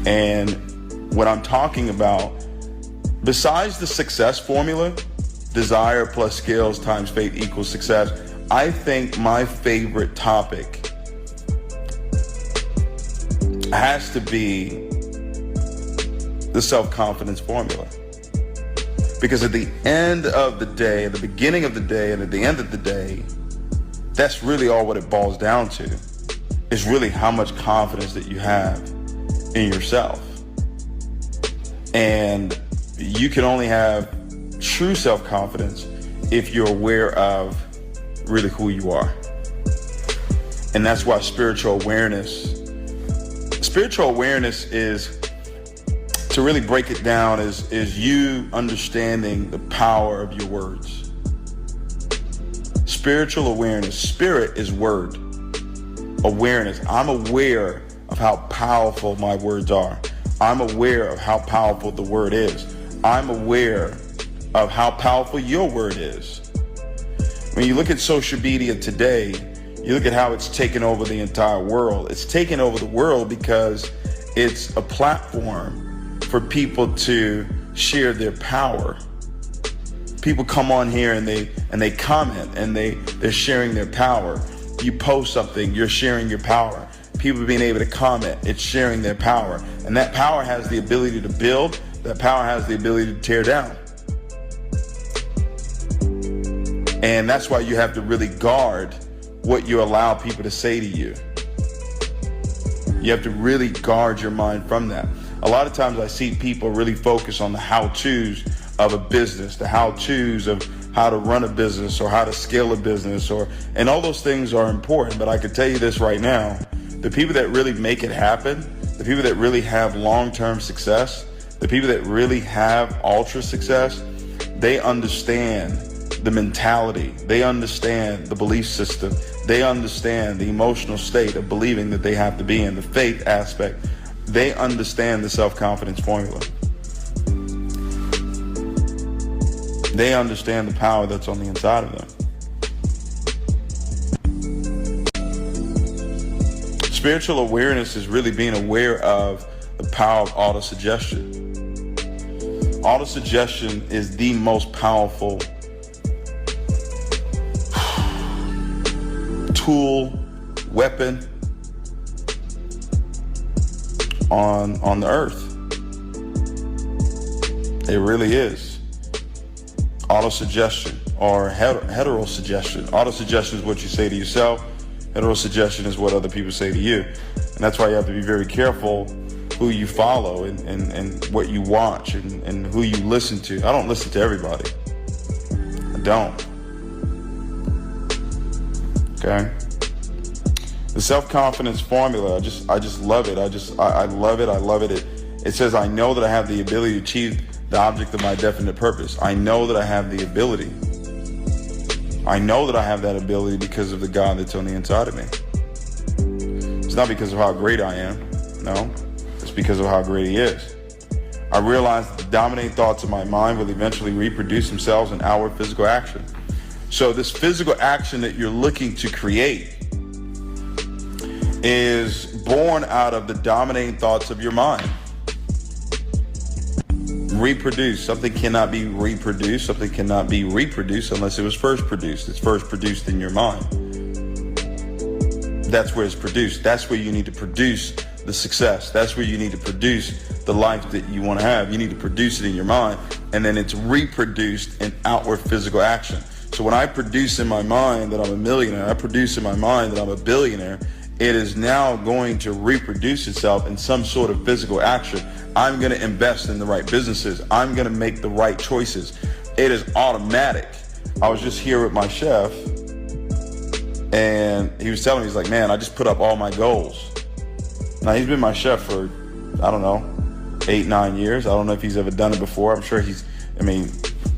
And what I'm talking about, besides the success formula, desire plus skills times faith equals success, I think my favorite topic has to be the self-confidence formula. Because at the end of the day, at the beginning of the day, and at the end of the day, that's really all what it boils down to. Is really how much confidence that you have in yourself. And you can only have true self-confidence if you're aware of really who you are. And that's why spiritual awareness is, to really break it down, is you understanding the power of your words. Spiritual awareness, spirit is word. Awareness, I'm aware of how powerful my words are. I'm aware of how powerful the word is. I'm aware of how powerful your word is. When you look at social media today, you look at how it's taken over the entire world. It's taken over the world because it's a platform for people to share their power. People come on here and they comment and they're sharing their power. You post something, you're sharing your power. People being able to comment, it's sharing their power. And that power has the ability to build, that power has the ability to tear down. And that's why you have to really guard what you allow people to say to you. You have to really guard your mind from that. A lot of times I see people really focus on the how-tos of a business, the how-tos of how to run a business or how to scale a business, and all those things are important. But I can tell you this right now, the people that really make it happen, the people that really have long-term success, the people that really have ultra success, they understand the mentality, they understand the belief system, they understand the emotional state of believing that they have to be in, the faith aspect. They understand the self-confidence formula. They understand the power that's on the inside of them. Spiritual awareness is really being aware of the power of autosuggestion. Autosuggestion is the most powerful tool, weapon on the earth. It really is. Autosuggestion or heterosuggestion. Autosuggestion is what you say to yourself. Heterosuggestion is what other people say to you. And that's why you have to be very careful who you follow and what you watch and who you listen to. I don't listen to everybody. I don't. Okay? The self-confidence formula, I just love it. I love it. I love it. It says, I know that I have the ability to achieve the object of my definite purpose. I know that I have the ability. I know that I have that ability because of the God that's on the inside of me. It's not because of how great I am. No, it's because of how great He is. I realize that the dominating thoughts of my mind will eventually reproduce themselves in outward physical action. So this physical action that you're looking to create is born out of the dominating thoughts of your mind. Reproduce. Something cannot be reproduced. Something cannot be reproduced unless it was first produced. It's first produced in your mind. That's where it's produced. That's where you need to produce the success. That's where you need to produce the life that you want to have. You need to produce it in your mind, and then it's reproduced in outward physical action. So when I produce in my mind that I'm a millionaire, I produce in my mind that I'm a billionaire, it is now going to reproduce itself in some sort of physical action. I'm going to invest in the right businesses. I'm going to make the right choices. It is automatic. I was just here with my chef, and he was telling me, he's like, man, I just put up all my goals. Now, he's been my chef for, I don't know, 8-9 years. I don't know if he's ever done it before. I'm sure he's been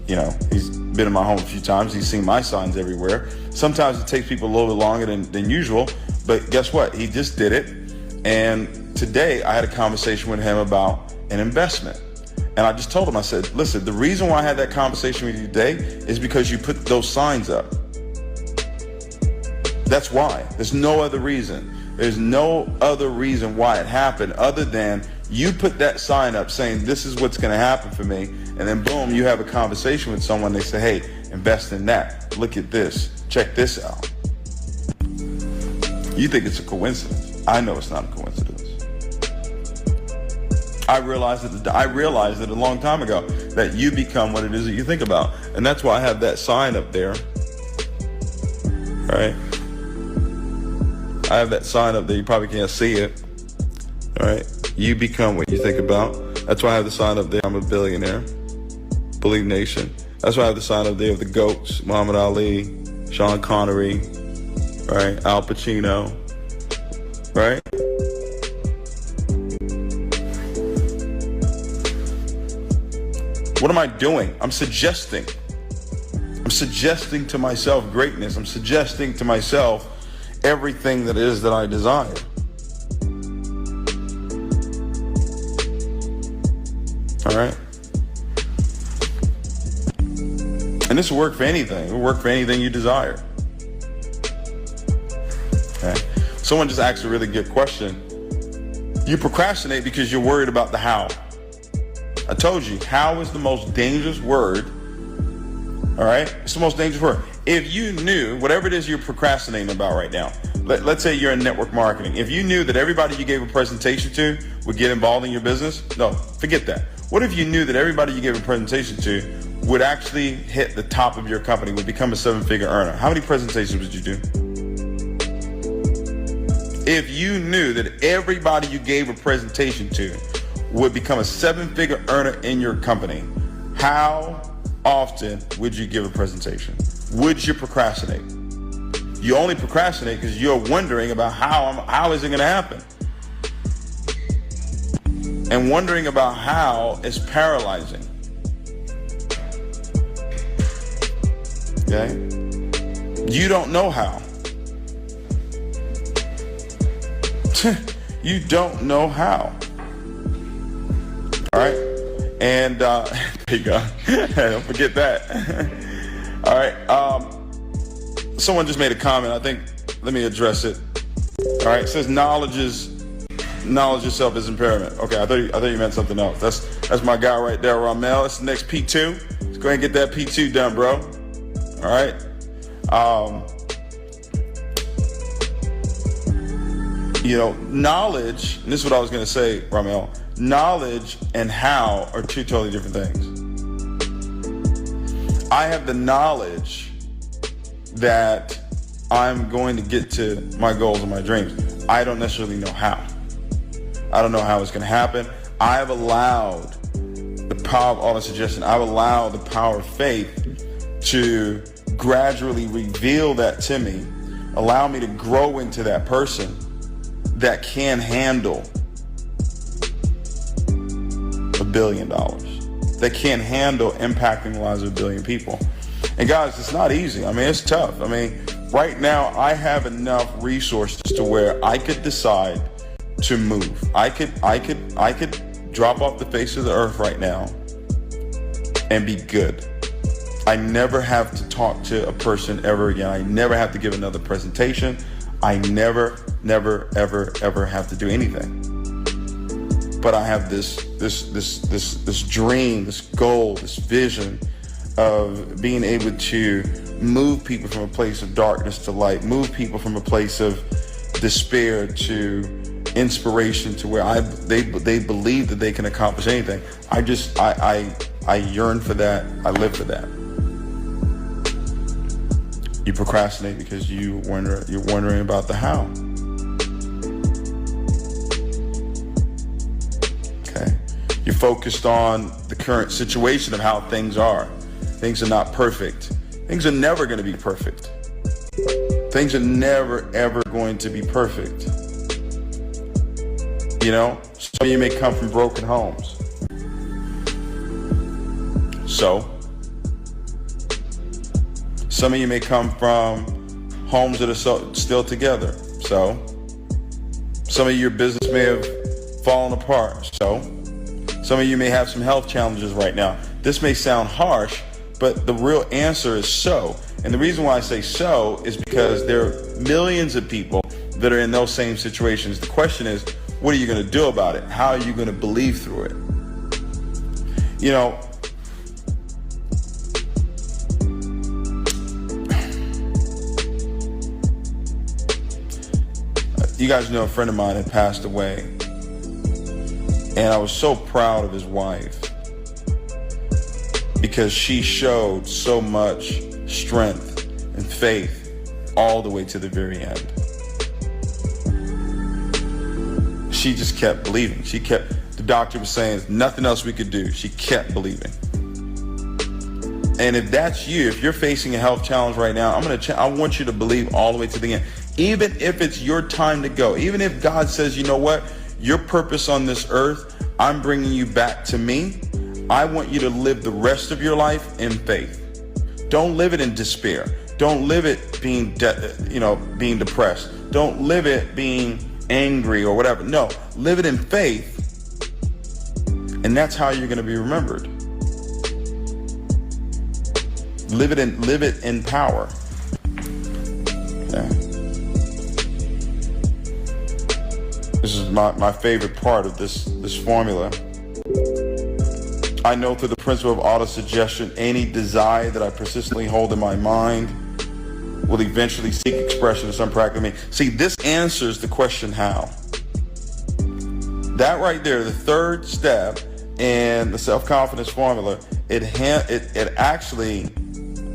in my home a few times. He's seen my signs everywhere. Sometimes it takes people a little bit longer than usual, but guess what? He just did it. And today I had a conversation with him about an investment. And I just told him, I said, listen, the reason why I had that conversation with you today is because you put those signs up. That's why. There's no other reason. There's no other reason why it happened other than You put that sign up saying, this is what's going to happen for me. And then boom, you have a conversation with someone. They say, hey, invest in that. Look at this. Check this out. You think it's a coincidence. I know it's not a coincidence. I realized it a long time ago, that you become what it is that you think about. And that's why I have that sign up there. Right? I have that sign up there. You probably can't see it. All right? You become what you think about. That's why I have the sign up there. I'm a billionaire. Believe Nation. That's why I have the sign up there of the GOATs. Muhammad Ali, Sean Connery, right? Al Pacino, right? What am I doing? I'm suggesting to myself greatness. I'm suggesting to myself everything that it is that I desire. All right? And this will work for anything. It will work for anything you desire. Okay? Someone just asked a really good question. You procrastinate because you're worried about the how. I told you, how is the most dangerous word. All right? It's the most dangerous word. If you knew whatever it is you're procrastinating about right now, let's say you're in network marketing. If you knew that everybody you gave a presentation to would get involved in your business, no, forget that. What if you knew that everybody you gave a presentation to would actually hit the top of your company, would become a 7-figure earner? How many presentations would you do? If you knew that everybody you gave a presentation to would become a 7-figure earner in your company, how often would you give a presentation? Would you procrastinate? You only procrastinate because you're wondering about how is it going to happen? And wondering about how is paralyzing. Okay? You don't know how. You don't know how. All right? And there you go. Don't forget that. All right. Someone just made a comment. I think, let me address it. All right. It says knowledge itself is impairment. Okay. I thought you meant something else. That's my guy right there, Ramel. It's the next P2. Let's go ahead and get that P2 done, bro. All right. Knowledge, and this is what I was going to say, Ramel. Knowledge and how are two totally different things. I have the knowledge that I'm going to get to my goals and my dreams. I don't necessarily know how. I don't know how it's going to happen. I've allowed the power of auto-suggestion. I've allowed the power of faith to gradually reveal that to me, allow me to grow into that person that can handle $1 billion, that can handle impacting the lives of 1 billion people. And guys, it's not easy. I mean, it's tough. I mean, right now I have enough resources to where I could decide to move. I could drop off the face of the earth right now and be good. I never have to talk to a person ever again. I never have to give another presentation. I never, ever have to do anything. But I have this dream, this goal, this vision of being able to move people from a place of darkness to light, move people from a place of despair to inspiration, to where they believe that they can accomplish anything. I yearn for that. I live for that. You procrastinate because you're wondering about the how. Okay. You're focused on the current situation of how things are. Things are not perfect. Things are never going to be perfect. Things are never, ever going to be perfect. You know, some of you may come from broken homes. So, some of you may come from homes that are still together. So, some of your business may have fallen apart. So, some of you may have some health challenges right now. This may sound harsh, but the real answer is so. And the reason why I say so is because there are millions of people that are in those same situations. The question is, What are you going to do about it? How are you going to believe through it? You know, you guys know a friend of mine had passed away, and I was so proud of his wife because she showed so much strength and faith all the way to the very end. She just kept believing. The doctor was saying there's nothing else we could do. She kept believing. And if that's you, if you're facing a health challenge right now, I want you to believe all the way to the end. Even if it's your time to go, even if God says, you know what, your purpose on this earth, I'm bringing you back to me. I want you to live the rest of your life in faith. Don't live it in despair. Don't live it being depressed. Don't live it being angry or whatever. No, live it in faith. And that's how you're going to be remembered. Live it in power. Okay. This is my favorite part of this formula. I know through the principle of autosuggestion, any desire that I persistently hold in my mind will eventually seek expression in some practical means. See, this answers the question how. That right there, the third step in the self-confidence formula, it actually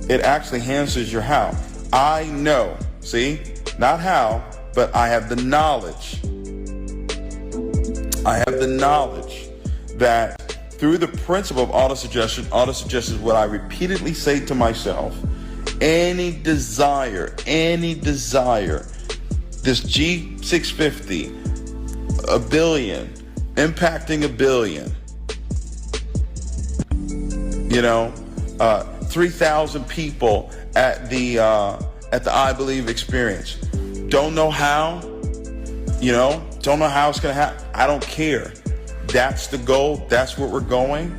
answers your how. I know, see, not how, but I have the knowledge. I have the knowledge that through the principle of autosuggestion is what I repeatedly say to myself. Any desire, this G650, a billion, impacting a billion, 3,000 people at the I Believe experience. Don't know how, don't know how it's going to happen. I don't care. That's the goal. That's where we're going.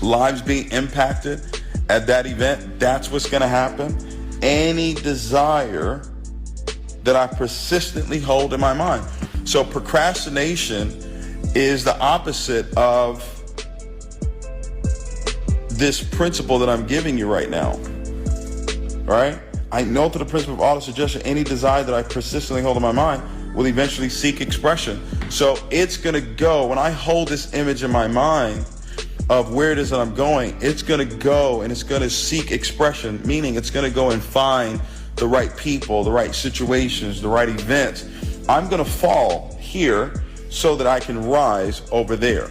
Lives being impacted at that event. That's what's going to happen. Any desire that I persistently hold in my mind. So procrastination is the opposite of this principle that I'm giving you right now. Right? I know through the principle of autosuggestion, any desire that I persistently hold in my mind will eventually seek expression. So it's going to go, when I hold this image in my mind of where it is that I'm going, it's going to go and it's going to seek expression, meaning it's going to go and find the right people, the right situations, the right events. I'm going to fall here so that I can rise over there.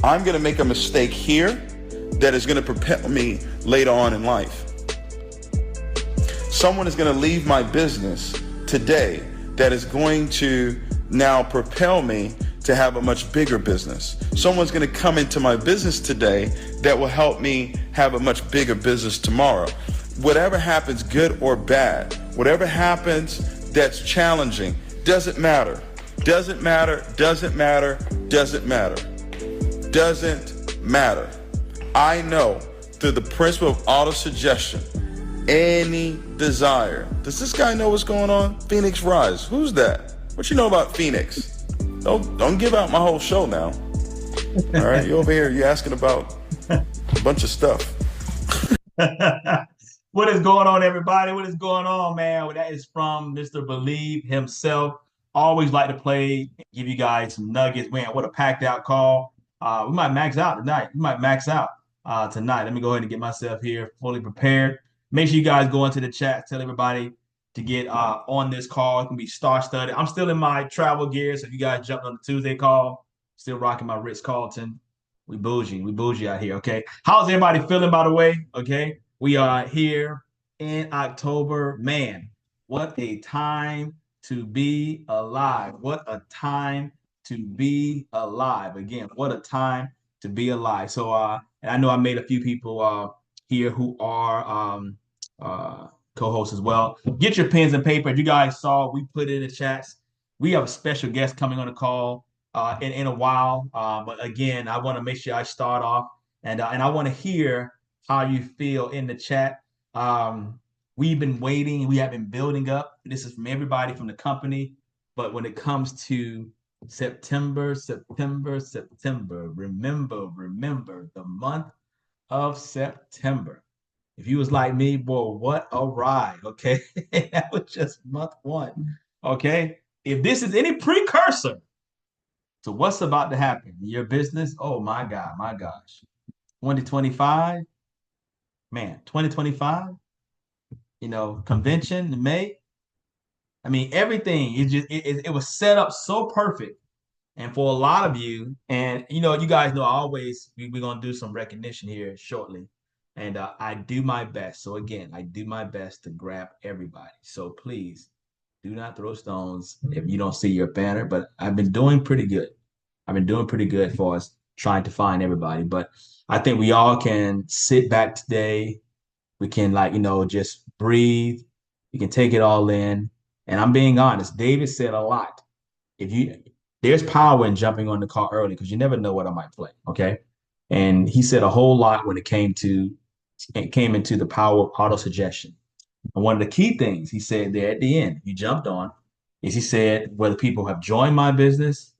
I'm going to make a mistake here that is going to propel me later on in life. Someone is going to leave my business today that is going to now propel me to have a much bigger business. Someone's going to come into my business today that will help me have a much bigger business tomorrow. Whatever happens, good or bad, whatever happens that's challenging, doesn't matter. Doesn't matter, doesn't matter, doesn't matter. Doesn't matter. I know through the principle of autosuggestion, any desire. Does this guy know what's going on? Phoenix Rise. Who's that? What you know about Phoenix? Don't give out my whole show now. All right, you over here, you asking about a bunch of stuff. What is going on, everybody? What is going on, man? Well, that is from Mr. Believe himself. Always like to play, give you guys some nuggets. Man, what a packed out call. We might max out tonight. Tonight. Let me go ahead and get myself here fully prepared. Make sure you guys go into the chat. Tell everybody to get on this call. It can be star-studded. I'm still in my travel gear, so if you guys jumped on the Tuesday call, still rocking my Ritz-Carlton. We bougie out here, okay? How's everybody feeling, by the way? Okay, we are here in October. Man, what a time to be alive. What a time to be alive. Again, what a time to be alive. So, and I know I made a few people here who are co-hosts as well. Get your pens and paper. If you guys saw, we put it in the chats. We have a special guest coming on the call in a while. But again, I want to make sure I start off and I want to hear how you feel in the chat. we've been waiting. We have been building up. This is from everybody from the company. But when it comes to September, remember the month of September. If you was like me, boy, what a ride. Okay. That was just month one. Okay. If this is any precursor to what's about to happen in your business, oh my God, my gosh. 2025, man, 2025, convention in May. I mean, everything it was set up so perfect. And for a lot of you, and you guys know, we're gonna do some recognition here shortly, and I do my best. So again, I do my best to grab everybody. So please do not throw stones if you don't see your banner. But I've been doing pretty good. I've been doing pretty good for us trying to find everybody. But I think we all can sit back today. We can just breathe. We can take it all in. And I'm being honest. David said a lot. If you There's power in jumping on the car early because you never know what I might play. Okay. And he said a whole lot when it came into the power of auto suggestion. And one of the key things he said there at the end, you jumped on, is he said whether people have joined my business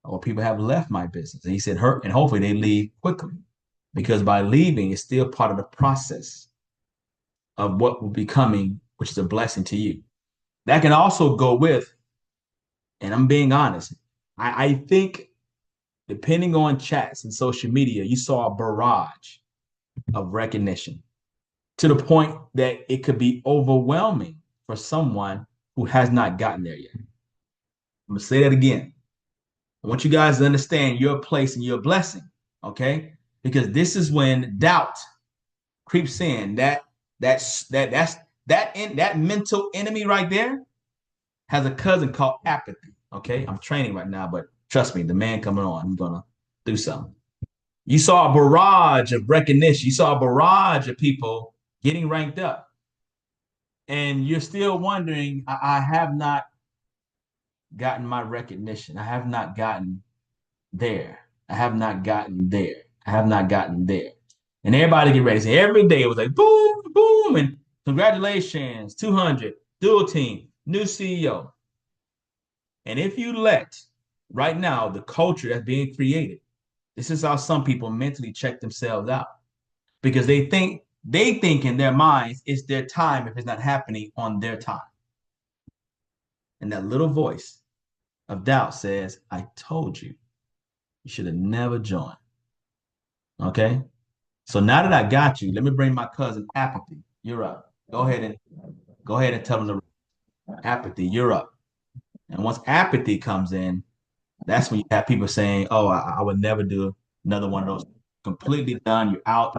or people have left my business. And he said, and hopefully they leave quickly because by leaving, it's still part of the process of what will be coming, which is a blessing to you. That can also go with, and I'm being honest, I think depending on chats and social media, you saw a barrage of recognition to the point that it could be overwhelming for someone who has not gotten there yet. I'm going to say that again. I want you guys to understand your place and your blessing, okay? Because this is when doubt creeps in. That mental enemy right there has a cousin called apathy, okay? I'm training right now, but trust me, the man coming on, I'm gonna do something. You saw a barrage of recognition. You saw a barrage of people getting ranked up. And you're still wondering, I have not gotten my recognition. I have not gotten there. I have not gotten there. I have not gotten there. And everybody get ready. So every day it was like boom, boom, and congratulations, 200, dual team, new CEO. And if you let right now the culture that's being created, this is how some people mentally check themselves out because they think in their minds it's their time if it's not happening on their time. And that little voice of doubt says, I told you, you should have never joined. Okay. So now that I got you, let me bring my cousin Apathy. You're up. Go ahead and tell them Apathy, you're up. And once Apathy comes in, that's when you have people saying, oh, I would never do another one of those. Completely done. You're out.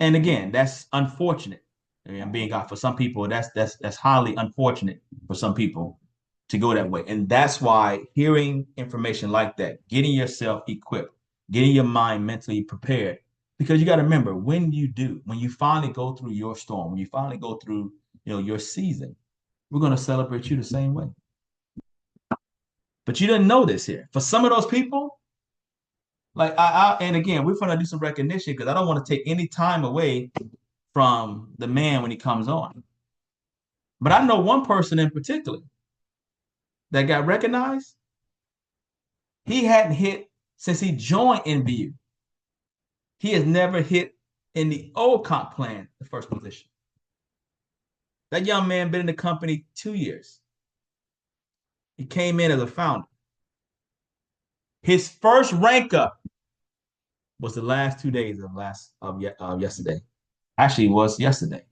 And again, that's unfortunate. I mean, I'm being God for some people. That's highly unfortunate for some people to go that way. And that's why hearing information like that, getting yourself equipped, getting your mind mentally prepared, because you got to remember when you finally go through your storm, when you finally go through, your season, we're going to celebrate you the same way. But you didn't know this here. For some of those people, like and again, we're going to do some recognition because I don't want to take any time away from the man when he comes on. But I know one person in particular that got recognized. He hadn't hit since he joined NBU. He has never hit in the old comp plan, the first position. That young man been in the company 2 years. He came in as a founder. His first rank up was the last 2 days of yesterday. Actually, it was yesterday.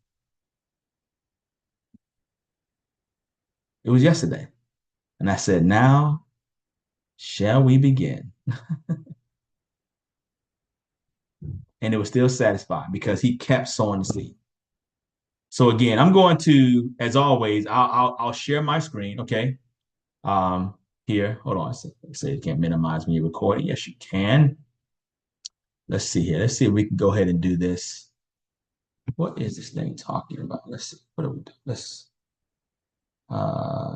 It was yesterday. And I said, now shall we begin? And it was still satisfying because he kept sowing the seed. So again, I'm going to, as always, I'll share my screen, okay? Here, hold on. Say you can't minimize when you're recording. Yes, you can. Let's see here. Let's see if we can go ahead and do this. What is this thing talking about? Let's see. What do we do?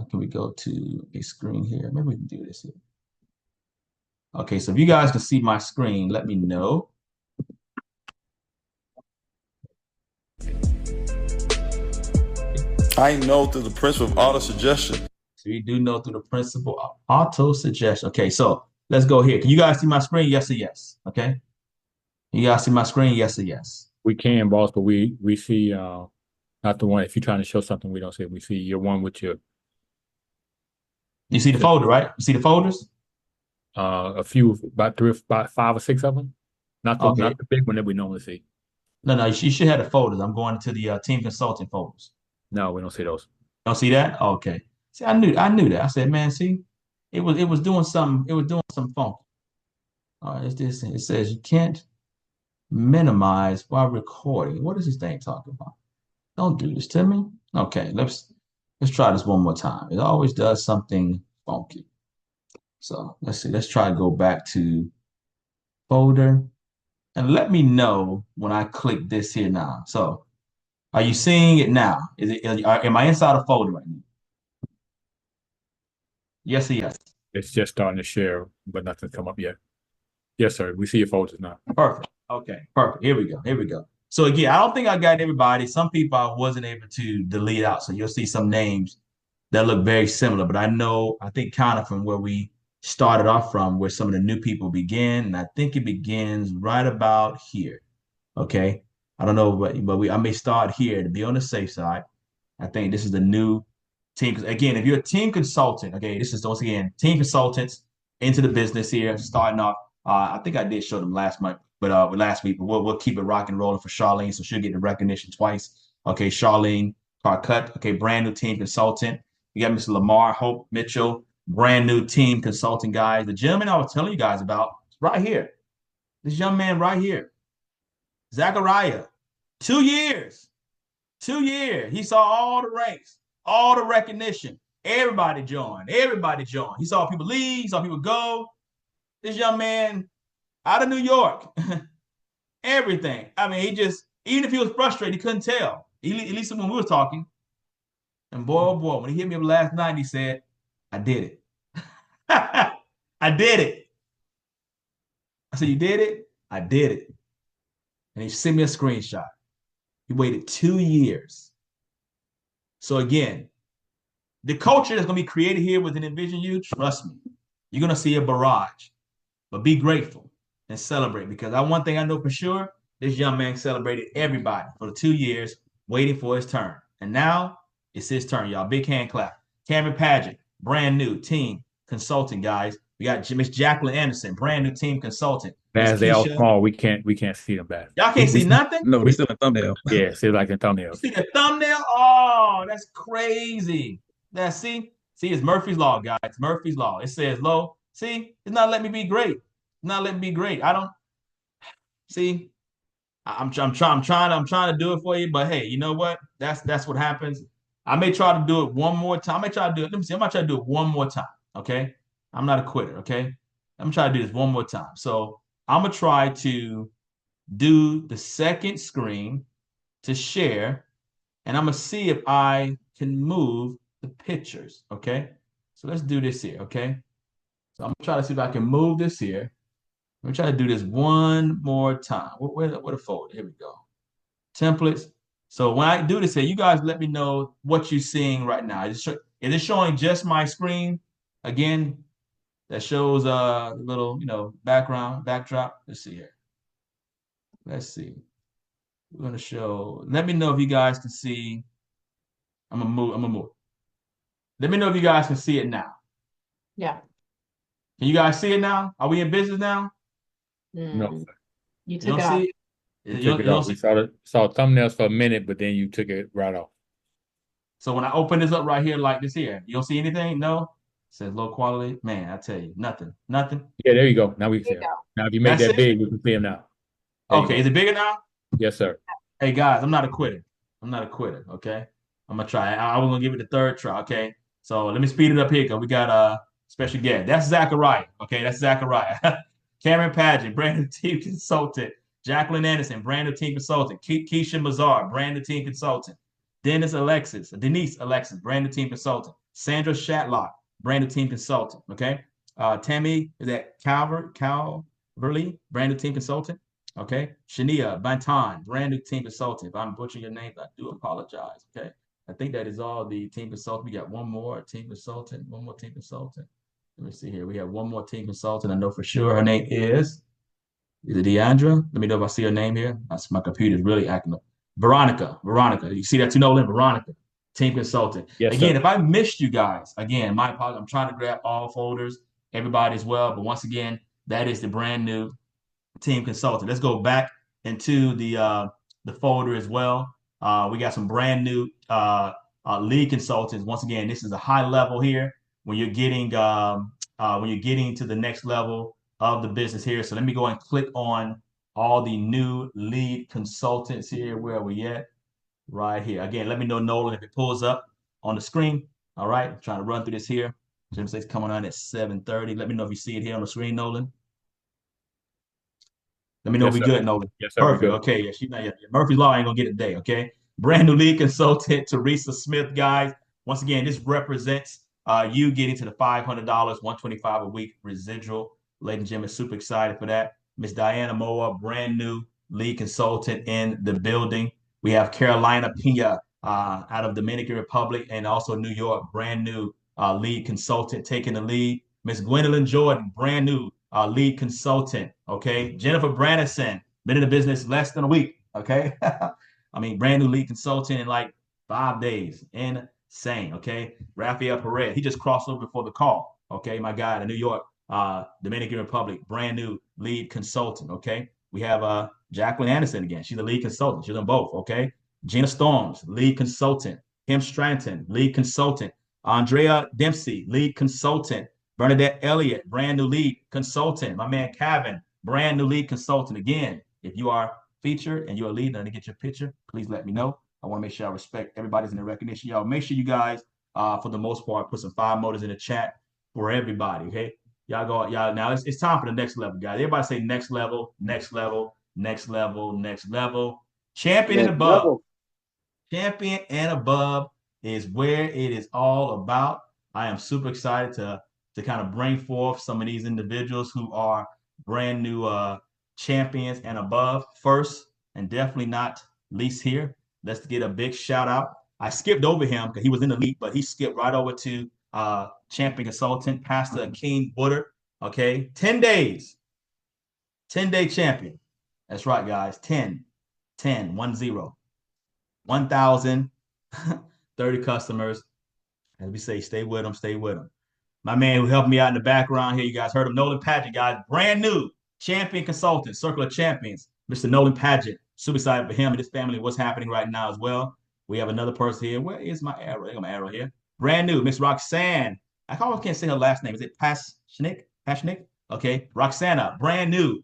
Can we go to a screen here? Maybe we can do this here. Okay, so if you guys can see my screen, let me know. I know through the principle of auto suggestion. So you do know through the principle of auto suggestion. Okay, so let's go here. Can you guys see my screen? Yes or yes? Okay. You guys see my screen? Yes or yes? We can, boss, but we see not the one. If you're trying to show something, we don't see it. We see your one with your You see the folder, right? You see the folders? a few, about 5 or 6 of them. Not Okay. the big one that we normally see. No, you should have the folders. I'm going to the team consulting folders. No, we don't see those. Don't see that? Okay. See, I knew that. I said, man, see, it was doing something. It was doing some funk. All right, it's this. It says you can't minimize while recording. What is this thing talking about? Don't do this to me. Okay, let's try this one more time. It always does something funky. So let's see. Let's try to go back to folder and let me know when I click this here now. So are you seeing it now? Am I inside a folder right now? Yes or yes? It's just starting to share, but nothing's come up yet. Yes, sir. We see your folders now. Perfect. Okay, perfect. Here we go. Here we go. So again, I don't think I got everybody. Some people I wasn't able to delete out. So you'll see some names that look very similar. But I think kind of from where we started off from, where some of the new people begin. And I think it begins right about here. Okay. I don't know, but I may start here to be on the safe side. I think this is the new team. Again, if you're a team consultant, okay, this is once again team consultants into the business here, starting off. I think I did show them last month, but last week, but we'll keep it rock and rolling for Charlene, so she'll get the recognition twice. Okay, Charlene Carcut, okay, brand new team consultant. We got Mr. Lamar Hope Mitchell, brand new team consulting guys. The gentleman I was telling you guys about right here. This young man right here, Zachariah, 2 years. 2 years. He saw all the ranks, all the recognition. Everybody joined. Everybody joined. He saw people leave. He saw people go. This young man out of New York, everything. I mean, even if he was frustrated, he couldn't tell. At least when we were talking. And boy, oh boy, when he hit me up last night, he said, I did it. I did it. I said, you did it? I did it. And he sent me a screenshot. He waited 2 years. So again, the culture that's going to be created here within Envision You, trust me, you're going to see a barrage. But be grateful and celebrate, because one thing I know for sure, this young man celebrated everybody for the 2 years waiting for his turn. And now it's his turn, y'all. Big hand clap. Cameron Paget, brand new team consultant, guys. We got Miss Jacqueline Anderson, brand new team consultant. As they all small, we can't see them bad. Y'all can't see nothing? No, we still in thumbnail. Yeah, see like in thumbnails. You see the thumbnail? Oh, that's crazy. See, it's Murphy's Law, guys. Murphy's Law. It says low. See, it's not letting me be great. It's not letting me be great. I don't see. I'm trying to do it for you, but hey, you know what? That's what happens. I may try to do it one more time. I may try to do it. Let me see. I'm gonna try to do it one more time. Okay. I'm not a quitter. Okay. I'm gonna try to do this one more time. So I'm gonna try to do the second screen to share, and I'm gonna see if I can move the pictures. Okay. So let's do this here. Okay. So I'm gonna try to see if I can move this here. Let me try to do this one more time. Where the folder? Here we go. Templates. So when I do this here, you guys let me know what you're seeing right now. Is it showing just my screen? Again, that shows a little, backdrop. Let's see here. Let's see. We're gonna show. Let me know if you guys can see. I'm gonna move. Let me know if you guys can see it now. Yeah. Can you guys see it now? Are we in business now? No, You You took don't it off. see it? you You took it don't off. see- We saw thumbnails for a minute, but then you took it right off. So when I open this up right here like this here, you don't see anything? No? It says low quality. Man, I tell you, nothing. Yeah, there you go. Now we can see There you them. go. Now if you make That's that it? big, we can see them now. There you Okay, go. is it bigger now? Yes, sir. Hey guys, I'm not a quitter. Okay? I'm gonna try. I was gonna give it the third try, okay? So let me speed it up here because we got a special guest. That's Zachariah. Okay, that's Zachariah. Cameron Paget, brand new team consultant. Jacqueline Anderson, brand new team consultant. Keisha Mazar, brand new team consultant. Denise Alexis, brand new team consultant. Sandra Shatlock, brand new team consultant. Okay. Tammy, is that Calverley, brand new team consultant. Okay. Shania Banton, brand new team consultant. If I'm butchering your name, I do apologize. Okay. I think that is all the team consultant. We got one more team consultant, one more team consultant. Let me see here. We have one more team consultant. I know for sure her name is it Deandra? Let me know if I see her name here. My computer is really acting up. Veronica. Veronica. You see that too, Nolan? Veronica, team consultant. Yes, Again, sir. if I missed you guys, again, my apologies. I'm trying to grab all folders, everybody as well. But once again, that is the brand new team consultant. Let's go back into the folder as well. We got some brand new lead consultants. Once again, this is a high level here when you're getting to the next level of the business here. So let me go and click on all the new lead consultants here. Where are we at? Right here. Again, let me know, Nolan, if it pulls up on the screen. All right, I'm trying to run through this here. Jim says coming on at 7:30. Let me know if you see it here on the screen, Nolan. Let me know if Yes, we sir. good, Nolan. Yes, sir. We Perfect. good. Okay. Yeah, she's not yet. Murphy's Law ain't gonna get it today. Okay. Brand new lead consultant, Teresa Smith, guys. Once again, this represents you getting to the $500, $125 a week residual. Ladies and gentlemen, super excited for that. Miss Diana Moa, brand new lead consultant in the building. We have Carolina Pina out of Dominican Republic and also New York, brand new lead consultant taking the lead. Miss Gwendolyn Jordan, brand new lead consultant. Okay. Jennifer Brandison, been in the business less than a week. Okay. I mean, brand new lead consultant in like 5 days. Insane. Okay. Rafael Perez, he just crossed over before the call. Okay. My guy in New York, Dominican Republic, brand new lead consultant. Okay. We have Jacqueline Anderson again. She's a lead consultant. She's in both. Okay. Gina Storms, lead consultant. Kim Stratton, lead consultant. Andrea Dempsey, lead consultant. Bernadette Elliott, brand new lead consultant. My man Kevin, brand new lead consultant. Again, if you are featured and you're a lead and I get your picture, please let me know. I want to make sure I respect everybody's in the recognition. Y'all make sure you guys, for the most part, put some five motors in the chat for everybody. Okay. Y'all go, y'all now it's time for the next level, guys. Everybody say next level, next level, next level, next level. Champion and Next above. level. Champion and above is where it is all about. I am super excited to kind of bring forth some of these individuals who are brand new champions and above. First, and definitely not least here, let's get a big shout out. I skipped over him because he was in the league, but he skipped right over to champion consultant, Pastor King Woodard. Okay, 10 days, 10-day champion. That's right, guys. 10, 10, 1 0. 1,030 customers. As we say, stay with them, stay with them. My man who helped me out in the background here, you guys heard him, Nolan Paget, guys, brand new champion consultant, Circle of Champions, Mr. Nolan Paget. Super excited for him and his family, what's happening right now as well. We have another person here. Where is my arrow? I got my arrow here. Brand new, Miss Roxanne. I almost can't say her last name. Is it Pashnik? Pashnik? Okay. Roxana, brand new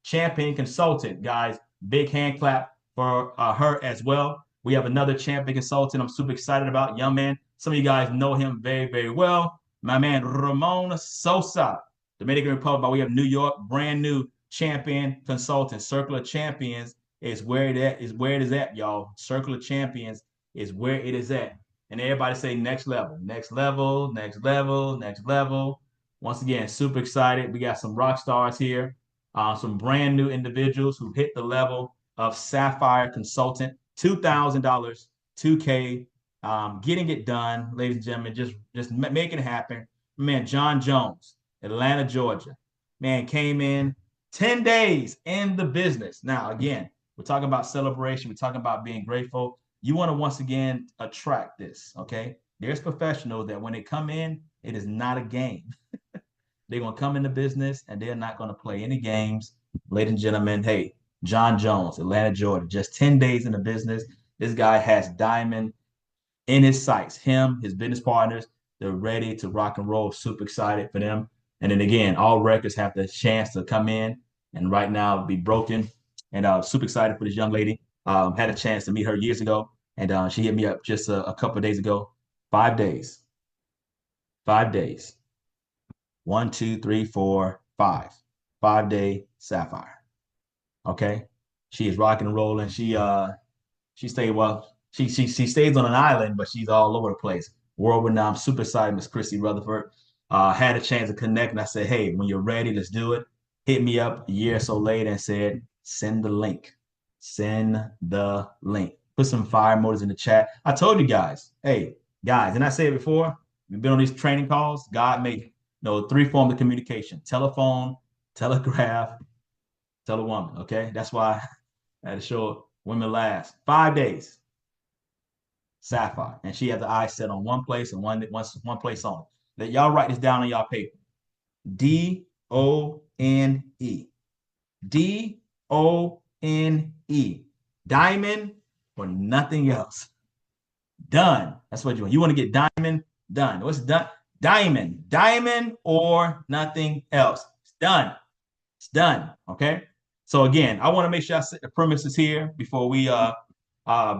champion consultant, guys. Big hand clap for her as well. We have another champion consultant I'm super excited about, young man. Some of you guys know him very, very well. My man, Ramon Sosa, Dominican Republic. We have New York, brand new champion consultant. Circle of Champions is where it is at, y'all. Circle of Champions is where it is at. And everybody say next level, next level, next level, next level. Once again, super excited. We got some rock stars here, some brand new individuals who hit the level of Sapphire Consultant, $2,000, 2K, getting it done, ladies and gentlemen, just making it happen. Man, John Jones, Atlanta, Georgia, man, came in 10 days in the business. Now, again, we're talking about celebration. We're talking about being grateful. You want to once again attract this, okay? There's professionals that when they come in, it is not a game. They're going to come into business and they're not going to play any games. Ladies and gentlemen, hey, John Jones, Atlanta, Georgia, just 10 days in the business. This guy has diamond in his sights. Him, his business partners, they're ready to rock and roll. Super excited for them. And then again, all records have the chance to come in and right now be broken. And super excited for this young lady. Had a chance to meet her years ago, and she hit me up just a couple of days ago. 5 days. 5 days. 1, 2, 3, 4, 5. 5-day Sapphire. Okay, she is rocking and rolling. She stayed well. She stays on an island, but she's all over the place. World renowned, super excited, Miss Chrissy Rutherford. Had a chance to connect, and I said, hey, when you're ready, let's do it. Hit me up a year or so later and said, send the link. Send the link. Put some fire emojis in the chat. I told you guys, hey, guys, and I said it before, we've been on these training calls. God made three forms of communication: telephone, telegraph, telewoman. Okay. That's why I had to show women last 5 days. Sapphire. And she has the eyes set on one place and one place only. Let y'all write this down on y'all paper. D-O-N-E. D-O-N-E. Diamond or nothing else. Done. That's what you want. You want to get diamond done. What's done? Diamond. Diamond or nothing else. It's done. It's done. Okay. So again, I want to make sure I set the premises here before we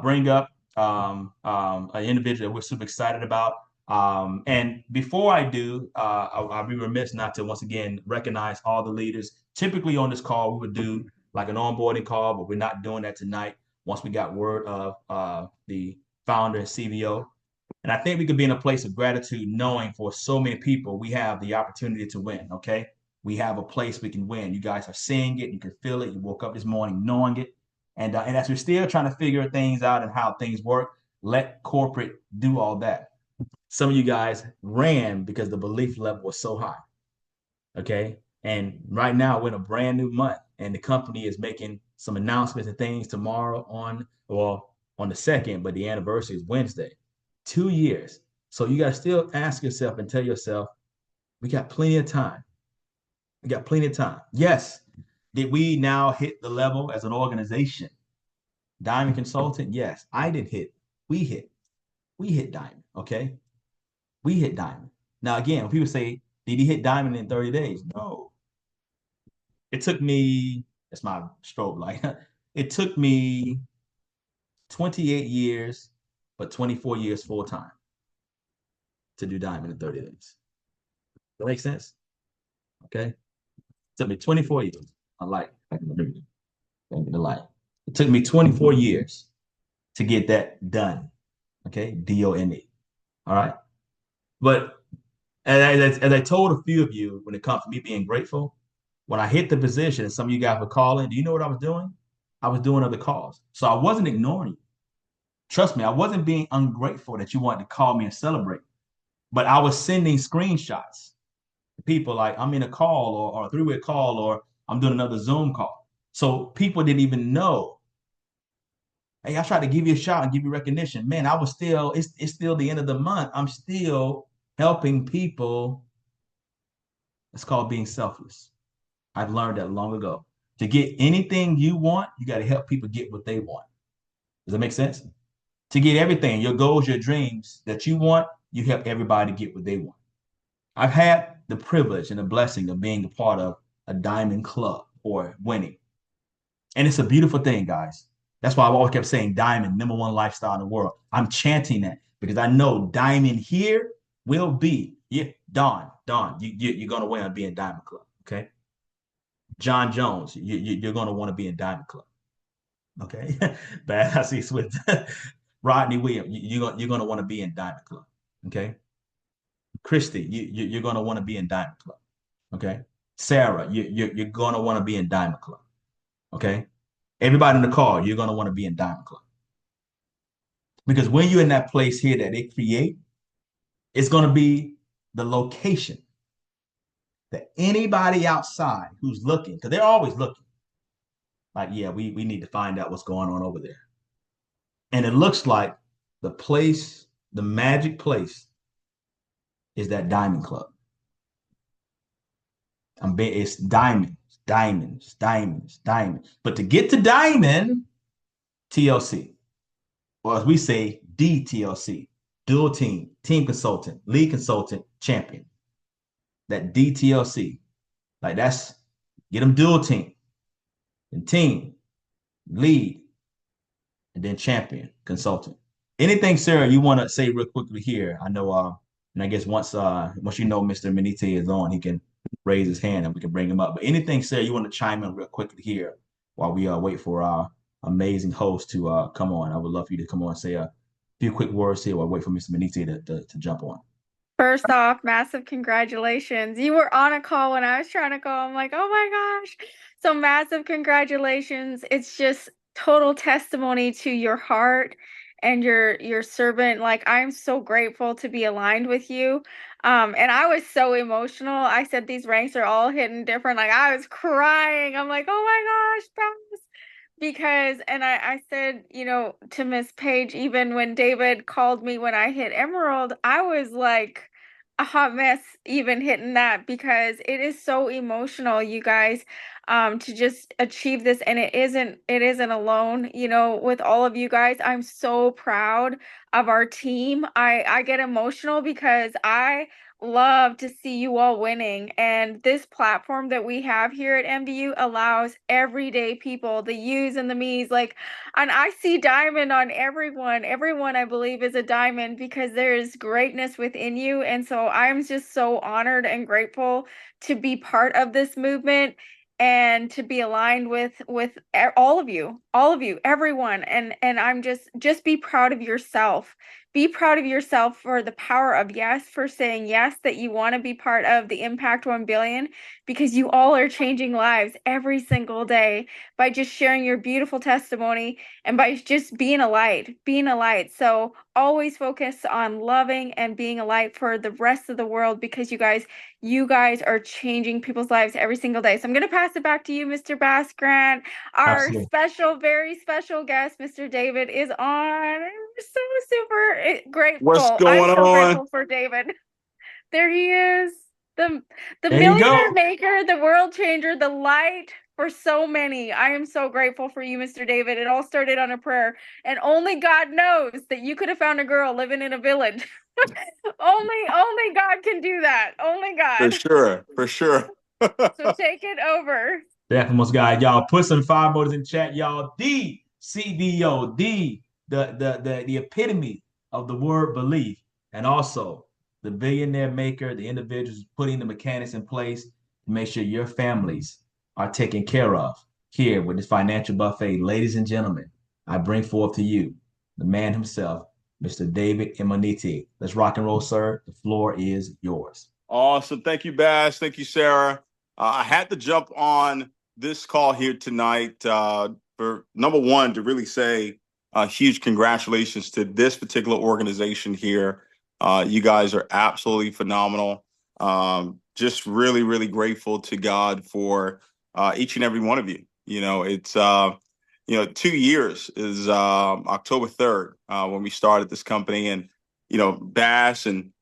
bring up an individual that we're super excited about. And before I do, I'll be remiss not to once again recognize all the leaders. Typically on this call, we would do like an onboarding call, but we're not doing that tonight. Once we got word of the founder and CVO. And I think we could be in a place of gratitude knowing for so many people we have the opportunity to win, okay? We have a place we can win. You guys are seeing it. You can feel it. You woke up this morning knowing it. And as we're still trying to figure things out and how things work, let corporate do all that. Some of you guys ran because the belief level was so high, okay? And right now we're in a brand new month and the company is making some announcements and things tomorrow on the 2nd, but the anniversary is Wednesday. 2 years. So you got to still ask yourself and tell yourself, we got plenty of time. We got plenty of time. Yes. Did we now hit the level as an organization? Diamond Consultant? Yes. I didn't hit. We hit. We hit Diamond. Okay. We hit Diamond. Now, again, when people say, did he hit Diamond in 30 days? No. It took me, that's my strobe light. It took me 28 years, but 24 years full time to do Diamond in 30 days. That makes sense? Okay. It took me 24 years. I like the light. It took me 24 years to get that done. Okay. D-O-N-E. All right. But as I told a few of you, when it comes to me being grateful, when I hit the position and some of you guys were calling, do you know what I was doing? I was doing other calls. So I wasn't ignoring you. Trust me, I wasn't being ungrateful that you wanted to call me and celebrate, but I was sending screenshots to people like I'm in a call or a three-way call or I'm doing another Zoom call. So people didn't even know. Hey, I tried to give you a shot and give you recognition. Man, I was still, it's still the end of the month. I'm still helping people. It's called being selfless. I've learned that long ago. To get anything you want, you got to help people get what they want. Does that make sense? To get everything, your goals, your dreams that you want, you help everybody get what they want. I've had the privilege and the blessing of being a part of a diamond club or winning. And it's a beautiful thing, guys. That's why I've always kept saying diamond, #1 lifestyle in the world. I'm chanting that because I know diamond here will be, Don, you're going to win on being diamond club, okay? John Jones, you're going to want to be in diamond club, okay? Bad, I see Swift. Rodney Williams, you're going to want to be in diamond club, okay? Christy, you're going to want to be in diamond club, okay? Sarah, you're going to want to be in diamond club, okay? Everybody in the call, you're going to want to be in diamond club. Because when you're in that place here that they create, it's going to be the location that anybody outside who's looking, because they're always looking, like, yeah, we need to find out what's going on over there. And it looks like the place, the magic place, is that diamond club. It's diamonds, diamonds, diamonds, diamonds. But to get to diamond, TLC, or as we say, DTLC, dual team, team consultant, lead consultant, champion. That DTLC, like that's, get them dual team, and team, lead, and then champion, consultant. Anything, Sarah, you want to say real quickly here? I know, and I guess once you know Mr. Imonitiie is on, he can raise his hand and we can bring him up. But anything, Sarah, you want to chime in real quickly here while we wait for our amazing host to come on? I would love for you to come on and say a few quick words here while I wait for Mr. Imonitiie to jump on. First off, massive congratulations. You were on a call when I was trying to call. I'm like, oh my gosh. So massive congratulations. It's just total testimony to your heart and your servant. Like, I'm so grateful to be aligned with you. And I was so emotional. I said these ranks are all hitting different. Like, I was crying. I'm like, oh my gosh, Pass. Because, and I said, you know, to Miss Page, even when David called me when I hit Emerald, I was like a hot mess even hitting that, because it is so emotional, you guys, to just achieve this. And it isn't alone, you know, with all of you guys. I'm so proud of our team. I get emotional because I love to see you all winning. And this platform that we have here at MDU allows everyday people, the yous and the me's, like, and I see diamond on everyone. Everyone, I believe, is a diamond because there is greatness within you. And so I'm just so honored and grateful to be part of this movement and to be aligned with all of you, everyone. And I'm just be proud of yourself. Be proud of yourself for the power of yes, for saying yes, that you want to be part of the Impact 1 Billion, because you all are changing lives every single day by just sharing your beautiful testimony and by just being a light, being a light. So always focus on loving and being a light for the rest of the world, because you guys are changing people's lives every single day. So I'm going to pass it back to you, Mr. Bass Grant. Our Absolutely. special, very special guest, Mr. David, is on. We're so super What's grateful. I'm going so on? grateful for David. There he is. The There you millionaire go. maker, the world changer, the light for so many. I am so grateful for you, Mr. David. It all started on a prayer, and only God knows that you could have found a girl living in a village. Only God can do that. Only For God. sure, for sure. So take it over. Definitely, most guys. Y'all put some fire emojis in chat, y'all. The CBO, the epitome of the word belief, and also the billionaire maker, the individuals putting the mechanics in place to make sure your families are taken care of. Here with this financial buffet, ladies and gentlemen, I bring forth to you the man himself, Mr. David IMONITIE. Let's rock and roll, sir. The floor is yours. Awesome. Thank you, Bass. Thank you, Sarah. I had to jump on this call here tonight for number one, to really say huge congratulations to this particular organization here. You guys are absolutely phenomenal. Just really, really grateful to God for each and every one of you. You know, it's 2 years is October 3rd when we started this company, and Bass and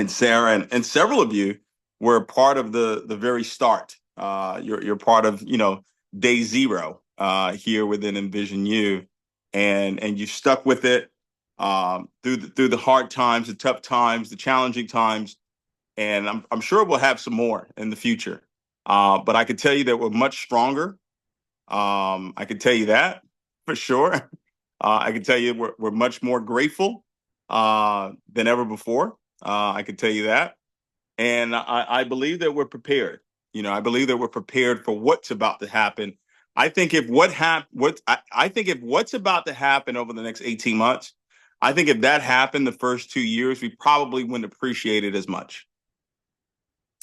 Sarah and several of you were part of the very start. You're part of day zero here within Envision U, and you stuck with it through the hard times, the tough times, the challenging times, and I'm sure we'll have some more in the future. But I can tell you that we're much stronger. I can tell you that for sure. I can tell you we're much more grateful than ever before. I can tell you that. And I believe that we're prepared. I believe that we're prepared for what's about to happen. I think if I think if what's about to happen over the next 18 months, I think if that happened the first 2 years, we probably wouldn't appreciate it as much.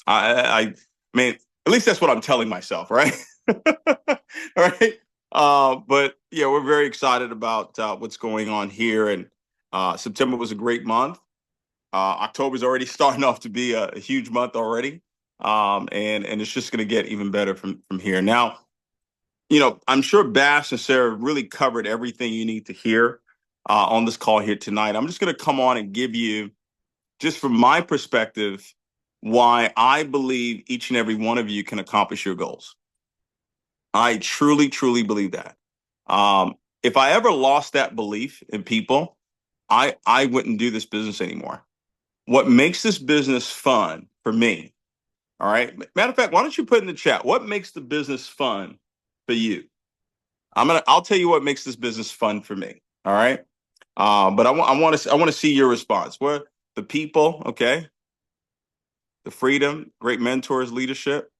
I mean, at least that's what I'm telling myself, right? All right. But yeah, we're very excited about what's going on here. And September was a great month. October's already starting off to be a huge month already. And it's just going to get even better from here. Now, I'm sure Bass and Sarah really covered everything you need to hear on this call here tonight. I'm just going to come on and give you, just from my perspective, why I believe each and every one of you can accomplish your goals. I truly, truly believe that. If I ever lost that belief in people, I wouldn't do this business anymore. What makes this business fun for me, all right? Matter of fact, why don't you put in the chat, what makes the business fun for you? I'll tell you what makes this business fun for me, all right? But I want to see your response. What the people, okay? The freedom, great mentors, leadership.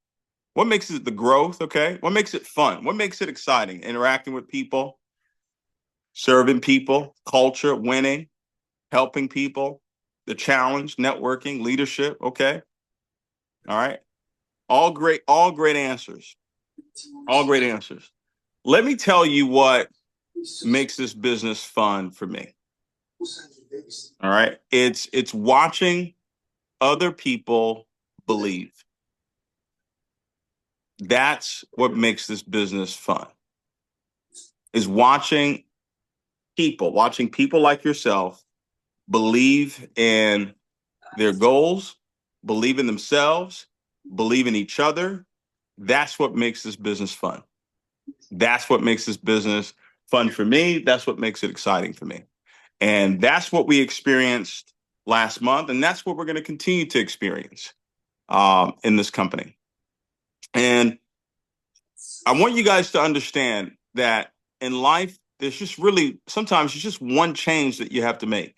What makes it the growth, okay? What makes it fun? What makes it exciting? Interacting with people, serving people, culture, winning, helping people, the challenge, networking, leadership, okay? All right. All great answers. All great answers. Let me tell you what makes this business fun for me. All right. It's watching other people believe. That's what makes this business fun. Is watching people like yourself believe in their goals, believe in themselves, believe in each other. That's what makes this business fun. That's what makes this business fun for me. That's what makes it exciting for me. And that's what we experienced last month. And that's what we're going to continue to experience in this company. And I want you guys to understand that in life, there's just really, sometimes it's just one change that you have to make.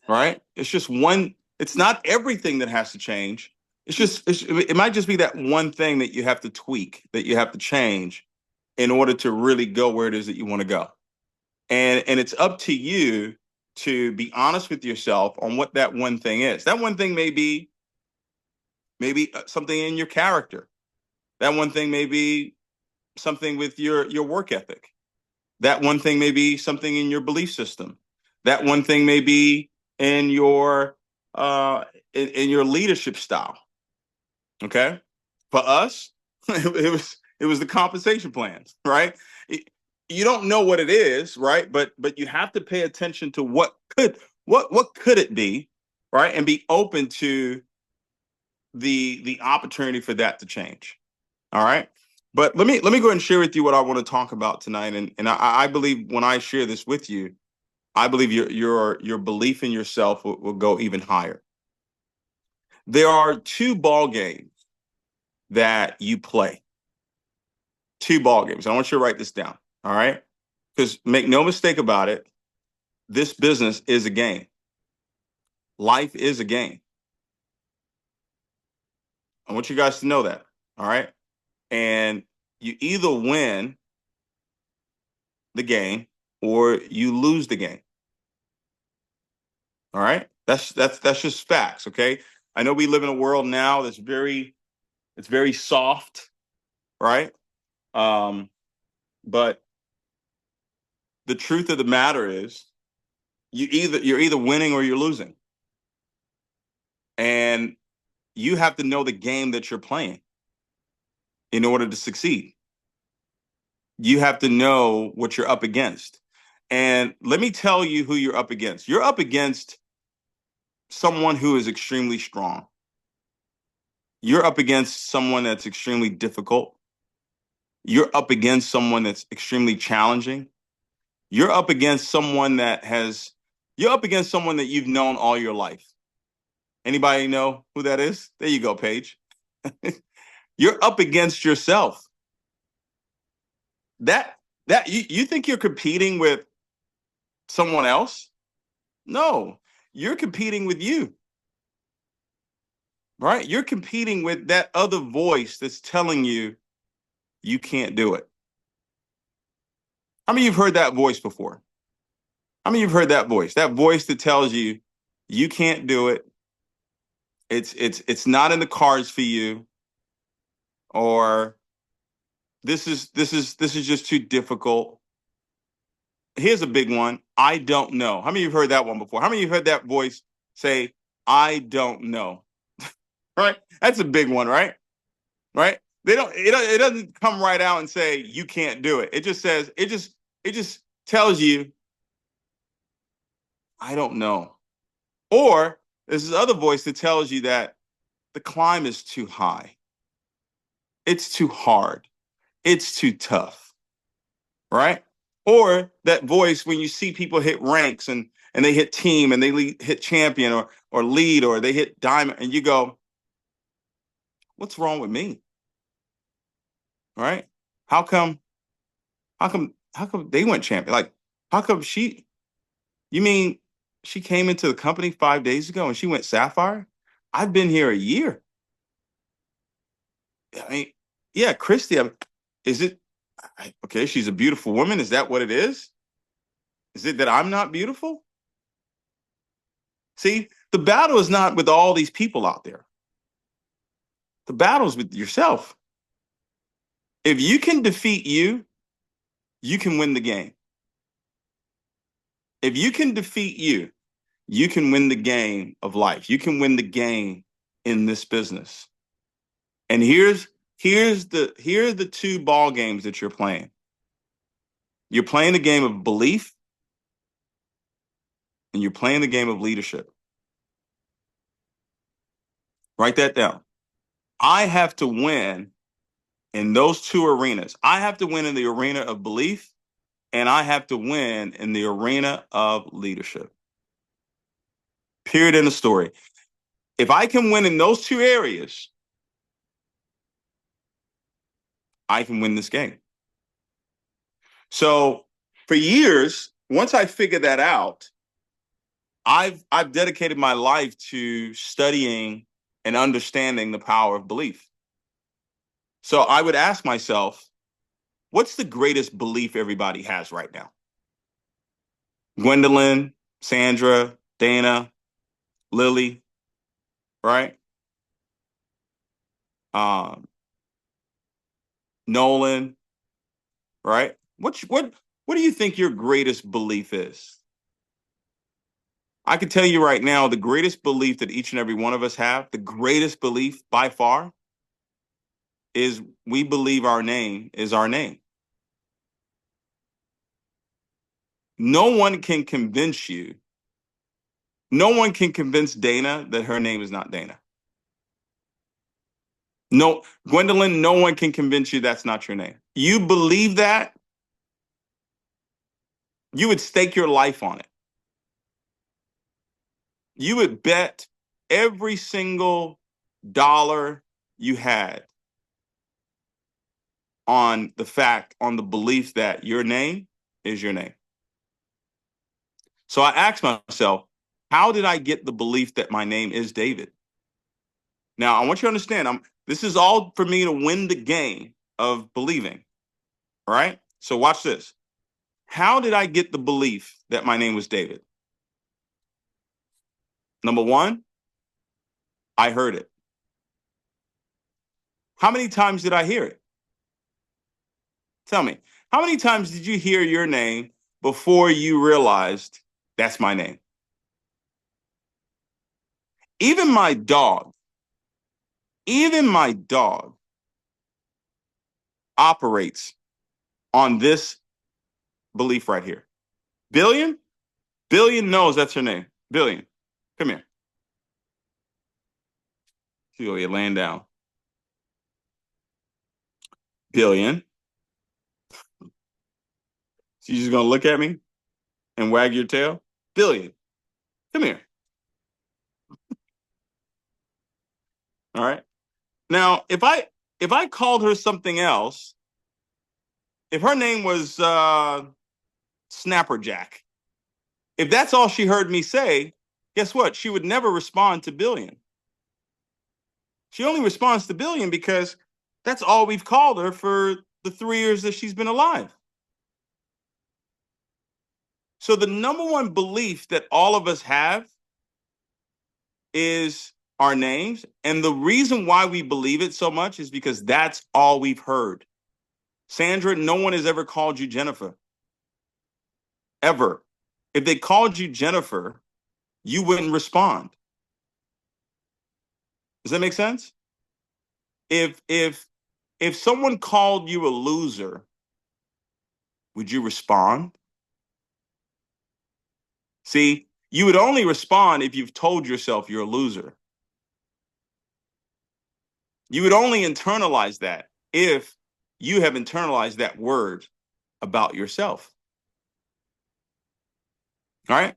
Right? It's just one, it's not everything that has to change. It might just be that one thing that you have to tweak, that you have to change in order to really go where it is that you want to go. And it's up to you to be honest with yourself on what that one thing is. That one thing may be maybe something in your character. That one thing may be something with your work ethic. That one thing may be something in your belief system. That one thing may be in your leadership style. Okay, for us, it was the compensation plans, right? You don't know what it is, right? But you have to pay attention to what could it be, right? And be open to the opportunity for that to change. All right. But let me go ahead and share with you what I want to talk about tonight. And I believe when I share this with you, I believe your belief in yourself will go even higher. There are two ball games that you play. Two ball games. I want you to write this down. All right. Because make no mistake about it, this business is a game. Life is a game. I want you guys to know that. All right. And you either win the game or you lose the game. All right. That's just facts. Okay. I know we live in a world now that's very soft, right? But the truth of the matter is you're either winning or you're losing. And you have to know the game that you're playing in order to succeed. You have to know what you're up against. And let me tell you who you're up against. You're up against someone who is extremely strong. You're up against someone that's extremely difficult. You're up against someone that's extremely challenging. You're up against someone that you've known all your life. Anybody know who that is? There you go, Paige. You're up against yourself. That you think you're competing with someone else? No, you're competing with you. Right? You're competing with that other voice that's telling you you can't do it. How many of you have heard that voice before? How many of you have heard that voice? That voice that tells you you can't do it. It's not in the cards for you, or this is just too difficult. Here's a big one. I don't know. How many of you have heard that one before? How many of you have heard that voice say, I don't know? Right? That's a big one, right? Right? It doesn't come right out and say you can't do it. It just says, it just tells you, I don't know. Or there's this other voice that tells you that the climb is too high. It's too hard. It's too tough. Right? Or that voice when you see people hit ranks and they hit team and they hit champion or lead or they hit diamond and you go, what's wrong with me? Right? How come they went champion? Like, how come you mean she came into the company 5 days ago and she went sapphire? I've been here a year. I mean, yeah, Christy, is it okay? She's a beautiful woman. Is that what it is? Is it that I'm not beautiful? See, the battle is not with all these people out there. The battle is with yourself. If you can defeat you, you can win the game. If you can defeat you, you can win the game of life. You can win the game in this business. And here's the two ball games that you're playing. You're playing the game of belief, and you're playing the game of leadership. Write that down. I have to win in those two arenas. I have to win in the arena of belief, and I have to win in the arena of leadership. Period in the story. If I can win in those two areas, I can win this game. So for years, once I figured that out, I've dedicated my life to studying and understanding the power of belief. So I would ask myself, what's the greatest belief everybody has right now? Gwendolyn, Sandra, Dana, Lily, right? Nolan, right? What do you think your greatest belief is? I can tell you right now, the greatest belief that each and every one of us have, the greatest belief by far, is we believe our name is our name. No one can convince you. No one can convince Dana that her name is not Dana. No, Gwendolyn, no one can convince you that's not your name. You believe that, you would stake your life on it. You would bet every single dollar you had on the fact, on the belief that your name is your name. So I asked myself, how did I get the belief that my name is David? Now, I want you to understand, this is all for me to win the game of believing, right? So watch this. How did I get the belief that my name was David? Number one, I heard it. How many times did I hear it? Tell me, how many times did you hear your name before you realized that's my name? Even my dog operates on this belief right here. Billion knows that's her name. Billion, come here. She's over here laying down. Billion. She's just gonna look at me and wag your tail. Billion, come here. All right. Now, if I called her something else, if her name was Snapperjack, if that's all she heard me say, guess what? She would never respond to Billion. She only responds to Billion because that's all we've called her for the 3 years that she's been alive. So the number one belief that all of us have is our names. And the reason why we believe it so much is because that's all we've heard. Sandra, no one has ever called you Jennifer. Ever. If they called you Jennifer, you wouldn't respond. Does that make sense? If someone called you a loser, would you respond? See, you would only respond if you've told yourself you're a loser. You would only internalize that if you have internalized that word about yourself. All right?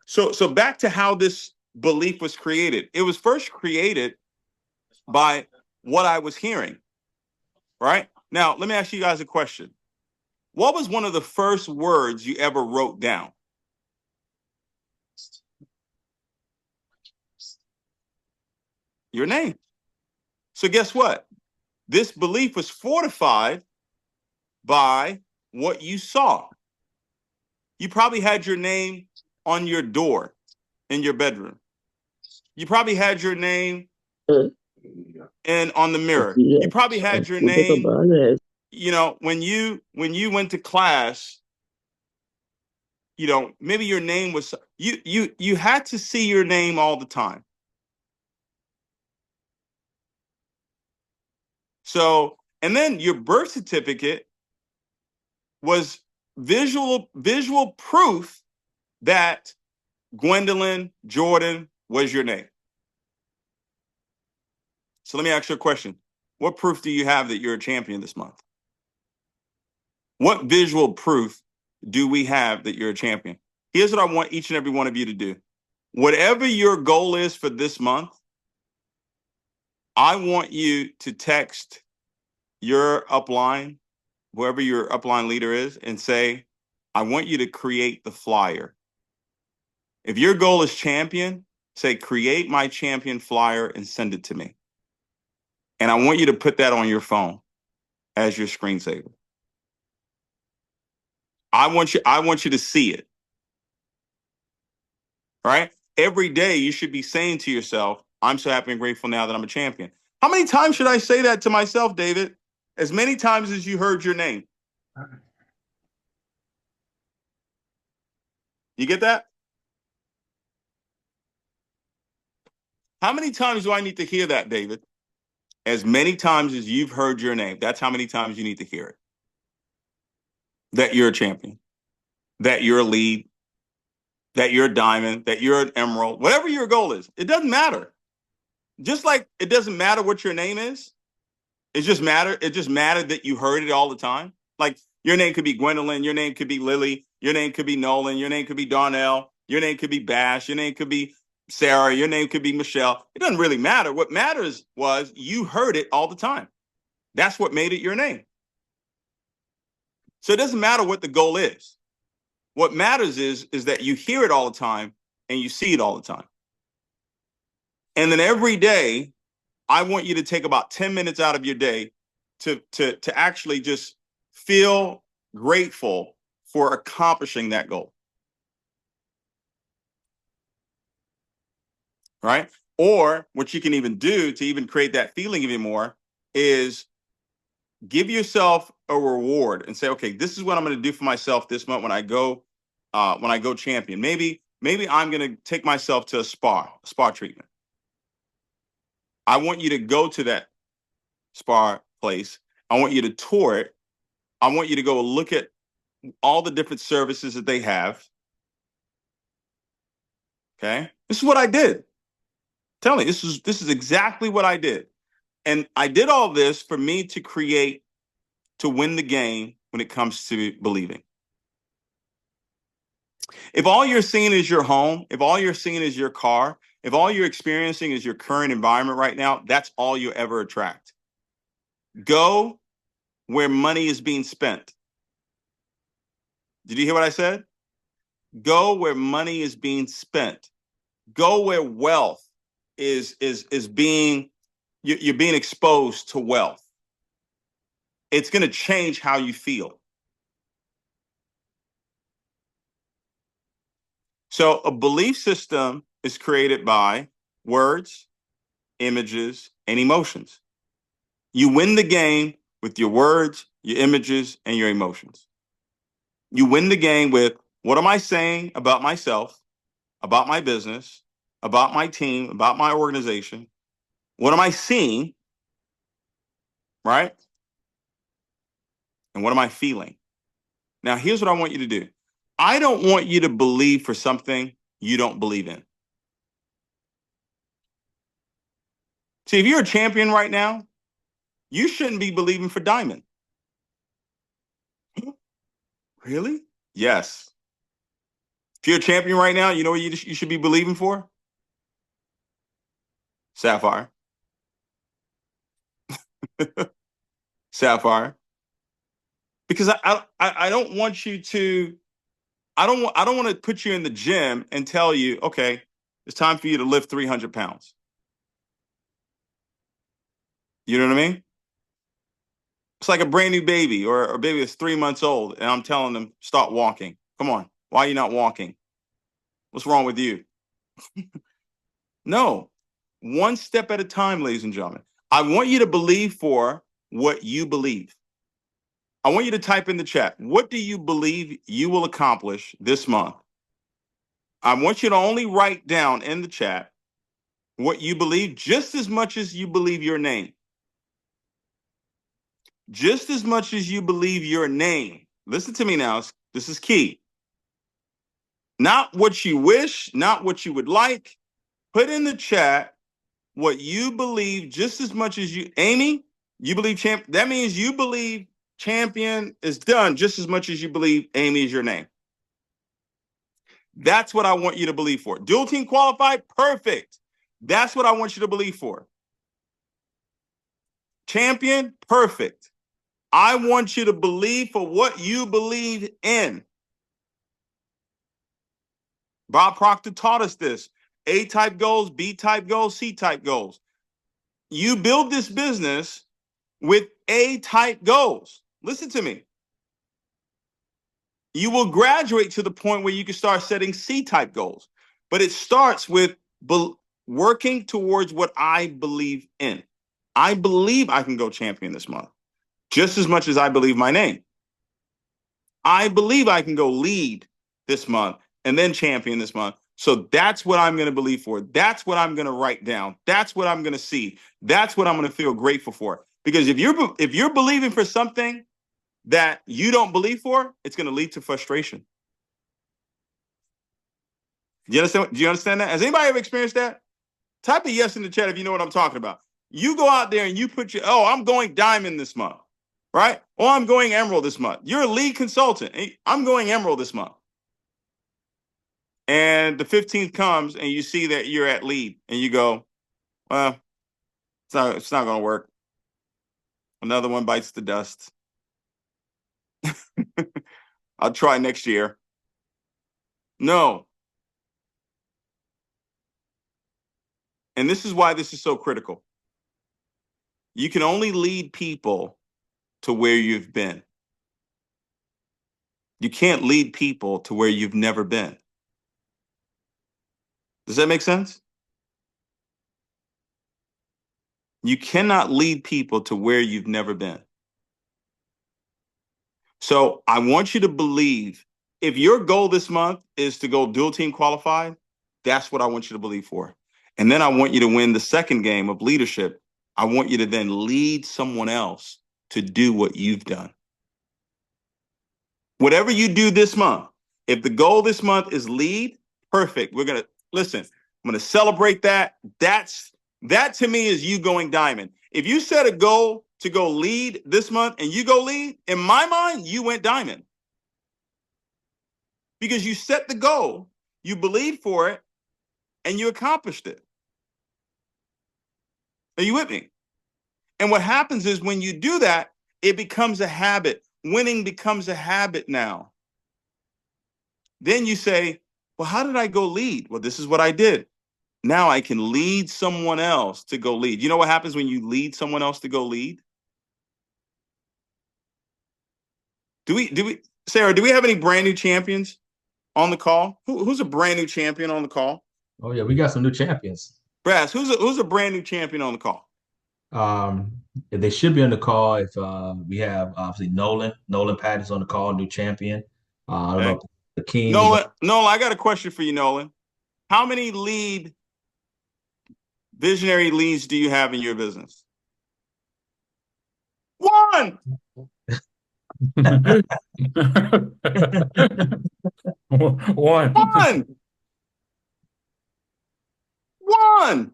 So back to how this belief was created. It was first created by what I was hearing. Right? Now, let me ask you guys a question. What was one of the first words you ever wrote down? Your name. So guess what? This belief was fortified by what you saw. You probably had your name on your door in your bedroom. You probably had your name and on the mirror. Yes, You probably had your we talk name, about it. you know, when you went to class, you know, maybe your name was you had to see your name all the time. So, and then your birth certificate was visual proof that Gwendolyn Jordan was your name. So let me ask you a question. What proof do you have that you're a champion this month? What visual proof do we have that you're a champion? Here's what I want each and every one of you to do. Whatever your goal is for this month, I want you to text your upline, whoever your upline leader is, and say, I want you to create the flyer. If your goal is champion, say, create my champion flyer and send it to me. And I want you to put that on your phone as your screensaver. I want you to see it. Right? Every day you should be saying to yourself, I'm so happy and grateful now that I'm a champion. How many times should I say that to myself, David? As many times as you heard your name. You get that? How many times do I need to hear that, David? As many times as you've heard your name. That's how many times you need to hear it. That you're a champion, that you're a lead, that you're a diamond, that you're an emerald, whatever your goal is. It doesn't matter. Just like it doesn't matter what your name is. It just mattered that you heard it all the time. Like your name could be Gwendolyn, your name could be Lily, your name could be Nolan, your name could be Darnell, your name could be Bash, your name could be Sarah, your name could be Michelle. It doesn't really matter. What matters was you heard it all the time. That's what made it your name. So it doesn't matter what the goal is. What matters is that you hear it all the time and you see it all the time. And then every day, I want you to take about 10 minutes out of your day to actually just feel grateful for accomplishing that goal. Right? Or what you can even do to even create that feeling even more is give yourself a reward and say, okay, this is what I'm going to do for myself this month when I go champion. Maybe I'm going to take myself to a spa treatment. I want you to go to that spa place. I want you to tour it. I want you to go look at all the different services that they have. Okay. This is what I did. Tell me, this is exactly what I did. And I did all this for me to win the game when it comes to believing. If all you're seeing is your home, if all you're seeing is your car, if all you're experiencing is your current environment right now, that's all you ever attract. Go where money is being spent. Did you hear what I said? Go where money is being spent. Go where wealth is being, you're being exposed to wealth. It's going to change how you feel. So a belief system is created by words, images, and emotions. You win the game with your words, your images, and your emotions. You win the game with, what am I saying about myself, about my business, about my team, about my organization? What am I seeing? Right? And what am I feeling? Now, here's what I want you to do. I don't want you to believe for something you don't believe in. See, if you're a champion right now, you shouldn't be believing for diamond. Really? Yes. If you're a champion right now, you know what you should be believing for? Sapphire. Sapphire. Because I don't want you to, I don't want to put you in the gym and tell you, okay, it's time for you to lift 300 pounds. You know what I mean? It's like a brand new baby or a baby that's 3 months old, and I'm telling them, start walking. Come on. Why are you not walking? What's wrong with you? No. One step at a time, ladies and gentlemen. I want you to believe for what you believe. I want you to type in the chat. What do you believe you will accomplish this month? I want you to only write down in the chat what you believe, just as much as you believe your name. Just as much as you believe your name. Listen to me now. This is key. Not what you wish, not what you would like. Put in the chat what you believe just as much as you. Amy, you believe champ. That means you believe champion is done just as much as you believe Amy is your name. That's what I want you to believe for. Dual team qualified, perfect. That's what I want you to believe for. Champion, perfect. I want you to believe for what you believe in. Bob Proctor taught us this. A-type goals, B-type goals, C-type goals. You build this business with A-type goals. Listen to me. You will graduate to the point where you can start setting C-type goals. But it starts with working towards what I believe in. I believe I can go champion this month, just as much as I believe my name. I believe I can go lead this month and then champion this month. So that's what I'm going to believe for. That's what I'm going to write down. That's what I'm going to see. That's what I'm going to feel grateful for. Because if you're believing for something that you don't believe for, it's going to lead to frustration. Do you understand that? Has anybody ever experienced that? Type a yes in the chat if you know what I'm talking about. You go out there and you put I'm going diamond this month, right? Or I'm going emerald this month. You're a lead consultant. I'm going emerald this month. And the 15th comes and you see that you're at lead and you go, well, it's not going to work. Another one bites the dust. I'll try next year. No. And this is why this is so critical. You can only lead people to where you've been. You can't lead people to where you've never been. Does that make sense? You cannot lead people to where you've never been. So I want you to believe, if your goal this month is to go dual team qualified, that's what I want you to believe for. And then I want you to win the second game of leadership. I want you to then lead someone else to do what you've done. Whatever you do this month, if the goal this month is lead, perfect. We're going to listen. I'm going to celebrate that. That to me is you going diamond. If you set a goal to go lead this month and you go lead, in my mind, you went diamond. Because you set the goal, you believed for it, and you accomplished it. Are you with me? And what happens is when you do that, it becomes a habit. Winning becomes a habit now. Then you say, well, how did I go lead? Well, this is what I did. Now I can lead someone else to go lead. You know what happens when you lead someone else to go lead? Sarah, do we have any brand new champions on the call? Who's a brand new champion on the call? Oh yeah, we got some new champions. Brass, who's a brand new champion on the call? They should be on the call if we have obviously Nolan Patton's on the call, new champion. I don't know if the King. Nolan, I got a question for you, Nolan. How many visionary leads do you have in your business? One. One.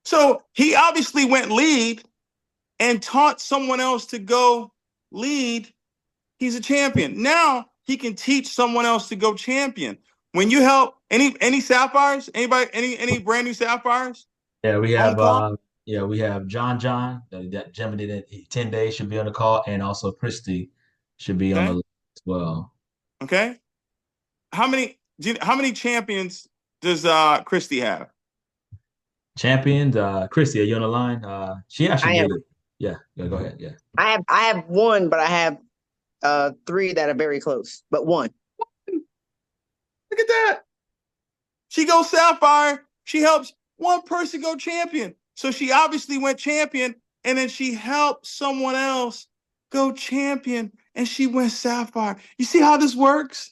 So he obviously went lead and taught someone else to go lead. He's a champion. Now he can teach someone else to go champion. When you help any sapphires, anybody, any brand new sapphires? Yeah, we have John. That gentleman did it 10 days, should be on the call, and also Christy should be on the list as well. Okay. How many champions does Christy have? Champions, Christy, are you on the line? She actually did it. Yeah, go ahead. Yeah. I have one, but I have 3 that are very close, but one. Look at that. She goes sapphire. She helps One person go champion. So she obviously went champion, and then she helped someone else go champion, and she went sapphire. You see how this works?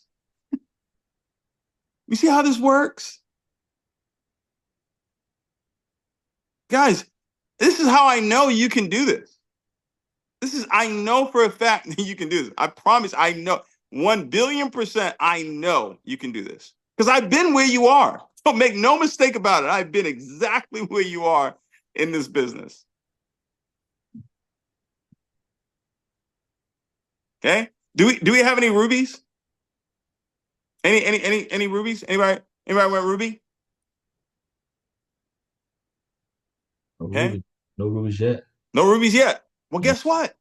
You see how this works? Guys, this is how I know you can do this. I know for a fact that you can do this. I promise, I know 1,000,000,000% I know you can do this. Because I've been where you are. Don't make no mistake about it. I've been exactly where you are in this business. Okay? Do we have any rubies? Any rubies? Anybody want ruby? Okay. No rubies yet. No rubies yet. Well, guess what?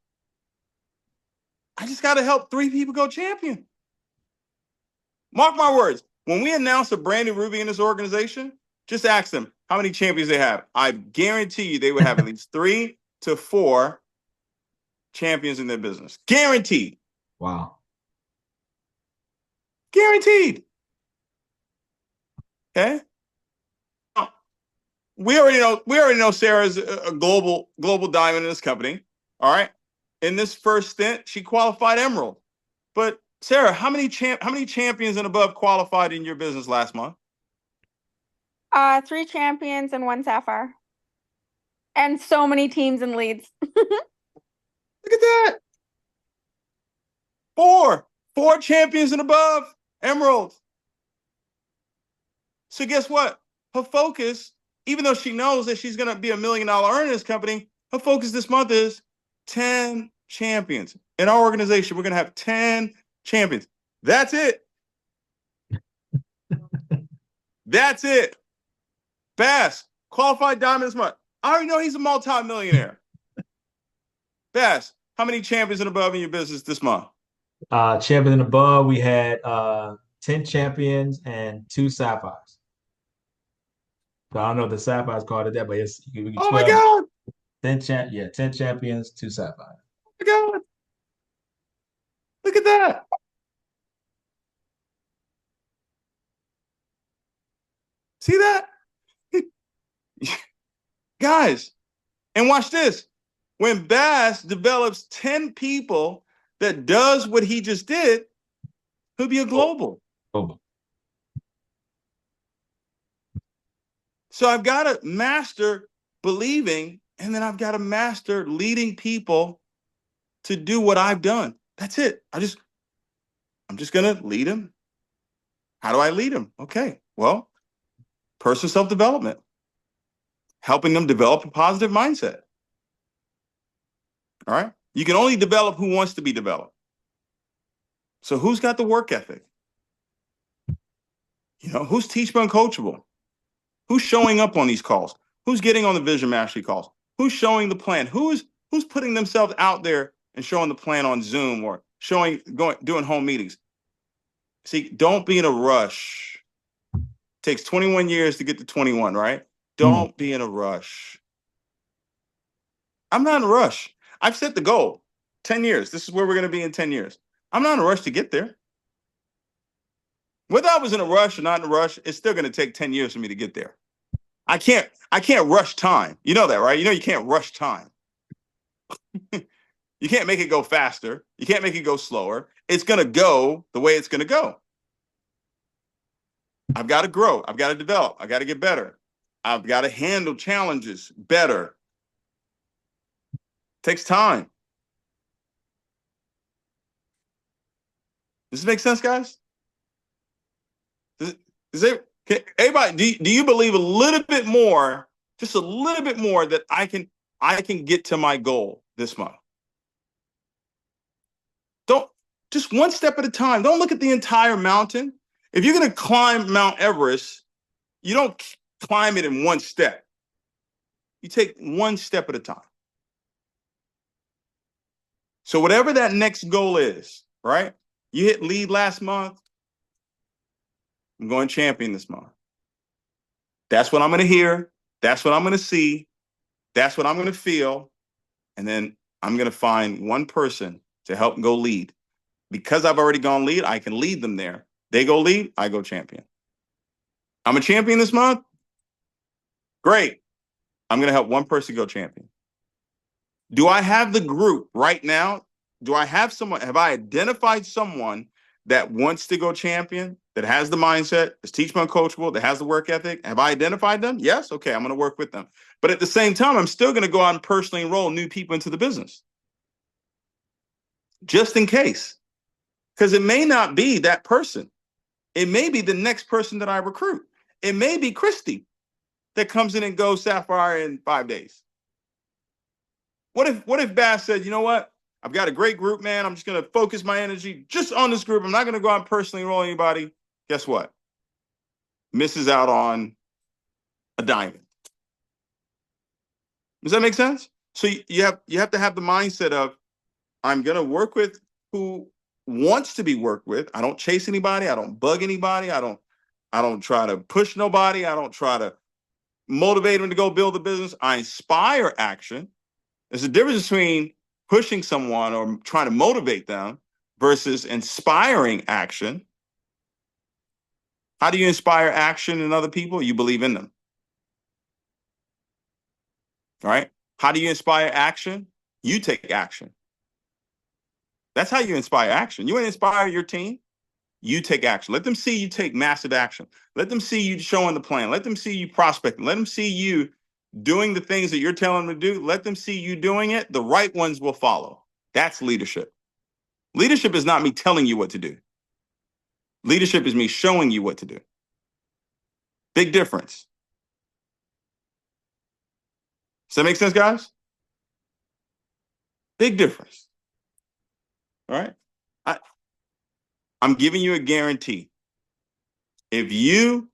I just got to help 3 people go champion. Mark my words. When we announce a brand new ruby in this organization, just ask them how many champions they have. I guarantee you they would have at least 3 to 4 champions in their business. Guaranteed. Wow. Guaranteed. Okay. We already know Sarah's a global diamond in this company. All right. In this first stint, she qualified emerald. But Sarah, how many champions and above qualified in your business last month? 3 champions and 1 sapphire. And so many teams and leads. Look at that. 4 champions and above, emerald. So guess what? Her focus, even though she knows that she's going to be $1 million earner in this company, her focus this month is 10 champions. In our organization, we're going to have 10 champions. That's it. That's it. Bass, qualified diamond this month. I already know he's a multi-millionaire. Bass, how many champions and above in your business this month? Champion and above, we had 10 champions and 2 sapphires. So I don't know if the sapphires called it that, but it's Oh my God. 10 champions, 2 sapphires. Oh my God. Look at that. See that? Guys, and watch this. When Bass develops 10 people that does what he just did, he'll be a global. So I've got to master believing, and then I've got to master leading people to do what I've done. That's it. I'm just going to lead them. How do I lead them? Okay. Well, personal self-development, helping them develop a positive mindset. All right. You can only develop who wants to be developed. So who's got the work ethic? Who's teachable and coachable? Who's showing up on these calls? Who's getting on the Vision Mastery calls? Who's showing the plan? Who's putting themselves out there and showing the plan on Zoom or doing home meetings? See, don't be in a rush. It takes 21 years to get to 21, right? Don't be in a rush. I'm not in a rush. I've set the goal, 10 years. This is where we're going to be in 10 years. I'm not in a rush to get there. Whether I was in a rush or not in a rush, it's still going to take 10 years for me to get there. I can't rush time. You know that, right? You can't rush time. You can't make it go faster. You can't make it go slower. It's going to go the way it's going to go. I've got to grow. I've got to develop. I've got to get better. I've got to handle challenges better. It takes time. Does this make sense, guys? Everybody, do you believe a little bit more, just a little bit more, that I can get to my goal this month? Just one step at a time. Don't look at the entire mountain. If you're going to climb Mount Everest, you don't climb it in one step. You take one step at a time. So whatever that next goal is, right? You hit lead last month. I'm going champion this month. That's what I'm going to hear. That's what I'm going to see. That's what I'm going to feel. And then I'm going to find one person to help go lead. Because I've already gone lead, I can lead them there. They go lead, I go champion. I'm a champion this month. Great. I'm going to help one person go champion. Do I have the group right now? Do I have someone? Have I identified someone that wants to go champion, that has the mindset, is teachable and coachable, that has the work ethic? Have I identified them? Yes. Okay. I'm going to work with them. But at the same time, I'm still going to go out and personally enroll new people into the business. Just in case. Because it may not be that person. It may be the next person that I recruit. It may be Christy that comes in and goes Sapphire in 5 days. What if Bass said, you know what? I've got a great group, man. I'm just going to focus my energy just on this group. I'm not going to go out and personally enroll anybody. Guess what? Misses out on a diamond. Does that make sense? So you have to have the mindset of, I'm going to work with who wants to be worked with. I don't chase anybody. I don't bug anybody. I don't try to push nobody. I don't try to motivate them to go build a business. I inspire action. There's a difference between pushing someone or trying to motivate them versus inspiring action. How do you inspire action in other people? You believe in them. All right. How do you inspire action? You take action. That's how you inspire action. You want to inspire your team? You take action. Let them see you take massive action. Let them see you showing the plan. Let them see you prospecting. Let them see you doing the things that you're telling them to do. Let them see you doing it. The right ones will follow. That's leadership. Leadership is not me telling you what to do. Leadership is me showing you what to do. Big difference. Does that make sense, guys? Big difference. All right. I'm giving you a guarantee. If you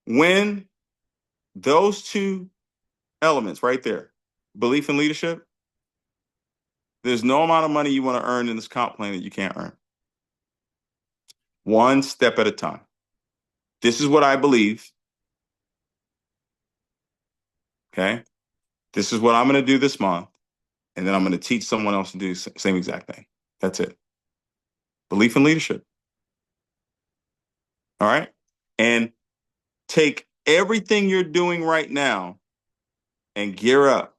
win those two elements right there, belief and leadership, there's no amount of money you want to earn in this comp plan that you can't earn. One step at a time. This is what I believe. Okay. This is what I'm going to do this month. And then I'm going to teach someone else to do the same exact thing. That's it. Belief and leadership. All right. And take everything you're doing right now and gear up.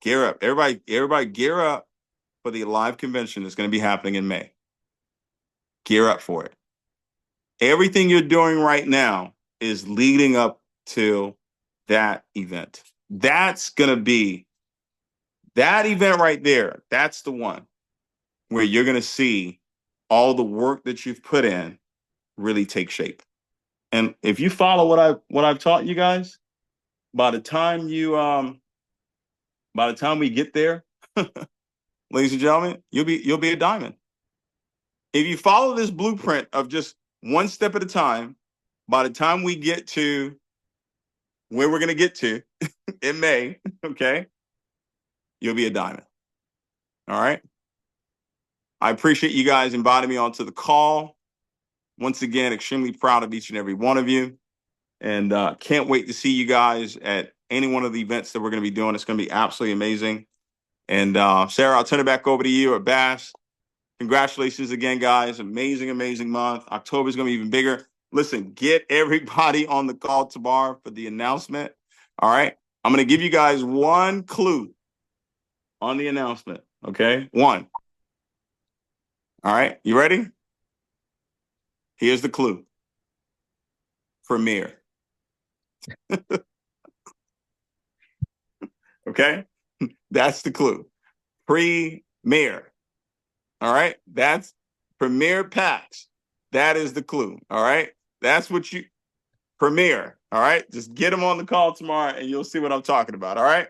Gear up. Everybody gear up for the live convention that's going to be happening in May. Gear up for it. Everything you're doing right now is leading up to that event. That's going to be that event right there. That's the one where you're going to see all the work that you've put in really take shape. And if you follow what I've taught you guys, by the time we get there, ladies and gentlemen, you'll be a diamond. If you follow this blueprint of just one step at a time, by the time we get to where we're going to get to in May, okay, you'll be a diamond. All right. I appreciate you guys inviting me onto the call. Once again, extremely proud of each and every one of you. And can't wait to see you guys at any one of the events that we're going to be doing. It's going to be absolutely amazing. And Sarah, I'll turn it back over to you, or Bass. Congratulations again, guys. Amazing, amazing month. October is going to be even bigger. Listen, get everybody on the call tomorrow for the announcement. All right. I'm going to give you guys one clue on the announcement. Okay. One. All right. You ready? Here's the clue. Premiere. Okay. That's the clue. Premiere. All right. That's Premier Packs. That is the clue. All right. That's what you premiere. All right. Just get them on the call tomorrow and you'll see what I'm talking about. All right.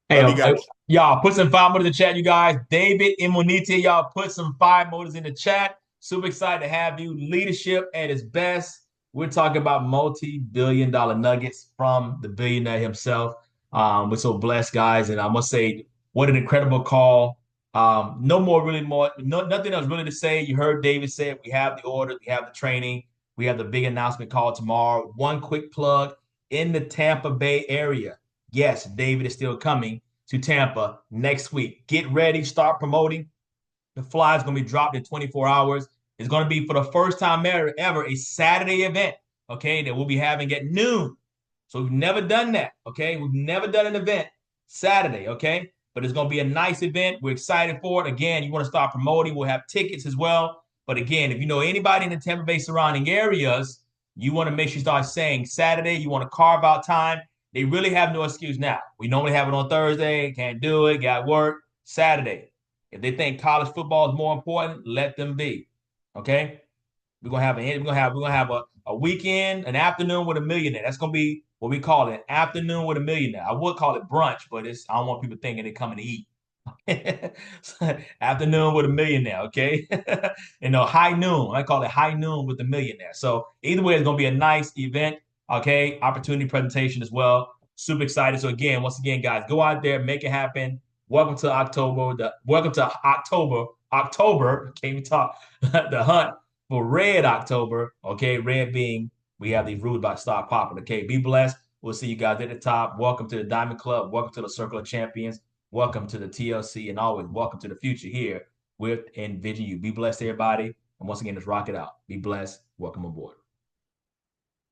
Hey, Love you guys. y'all put some 5 motors in the chat, you guys. David IMONITIE, y'all put some 5 motors in the chat. Super excited to have you. Leadership at its best. We're talking about multi-billion-dollar nuggets from the billionaire himself. We're so blessed, guys. And I must say, what an incredible call. Nothing else really to say. You heard David say it. We have the orders, we have the training, we have the big announcement call tomorrow. One quick plug in the Tampa Bay area. Yes, David is still coming to Tampa next week. Get ready, start promoting. The fly is going to be dropped in 24 hours. It's going to be for the first time ever a Saturday event. okay, that we'll be having at noon. So we've never done that, okay? We've never done an event Saturday, okay? But it's going to be a nice event. We're excited for it. Again, you want to start promoting. We'll have tickets as well. But again, if you know anybody in the Tampa Bay surrounding areas, you want to make sure you start saying Saturday, you want to carve out time. They really have no excuse now. We normally have it on Thursday, can't do it, got work. Saturday. If they think college football is more important, let them be. Okay? We're gonna have a weekend, an afternoon with a millionaire. That's gonna be what we call it, an afternoon with a millionaire. I would call it brunch, but I don't want people thinking they're coming to eat. Afternoon with a millionaire, okay? High noon. I call it high noon with the millionaire. So either way, it's gonna be a nice event, okay? Opportunity presentation as well. Super excited. So again, once again, guys, go out there, make it happen. Welcome to October. October. Can't even talk. The hunt for Red October. Okay, Red being we have these rules about stock popping. Okay, be blessed. We'll see you guys at the top. Welcome to the Diamond Club. Welcome to the Circle of Champions. Welcome to the TLC, and always welcome to the future here with Envision You. Be blessed, everybody. And once again, let's rock it out. Be blessed. Welcome aboard.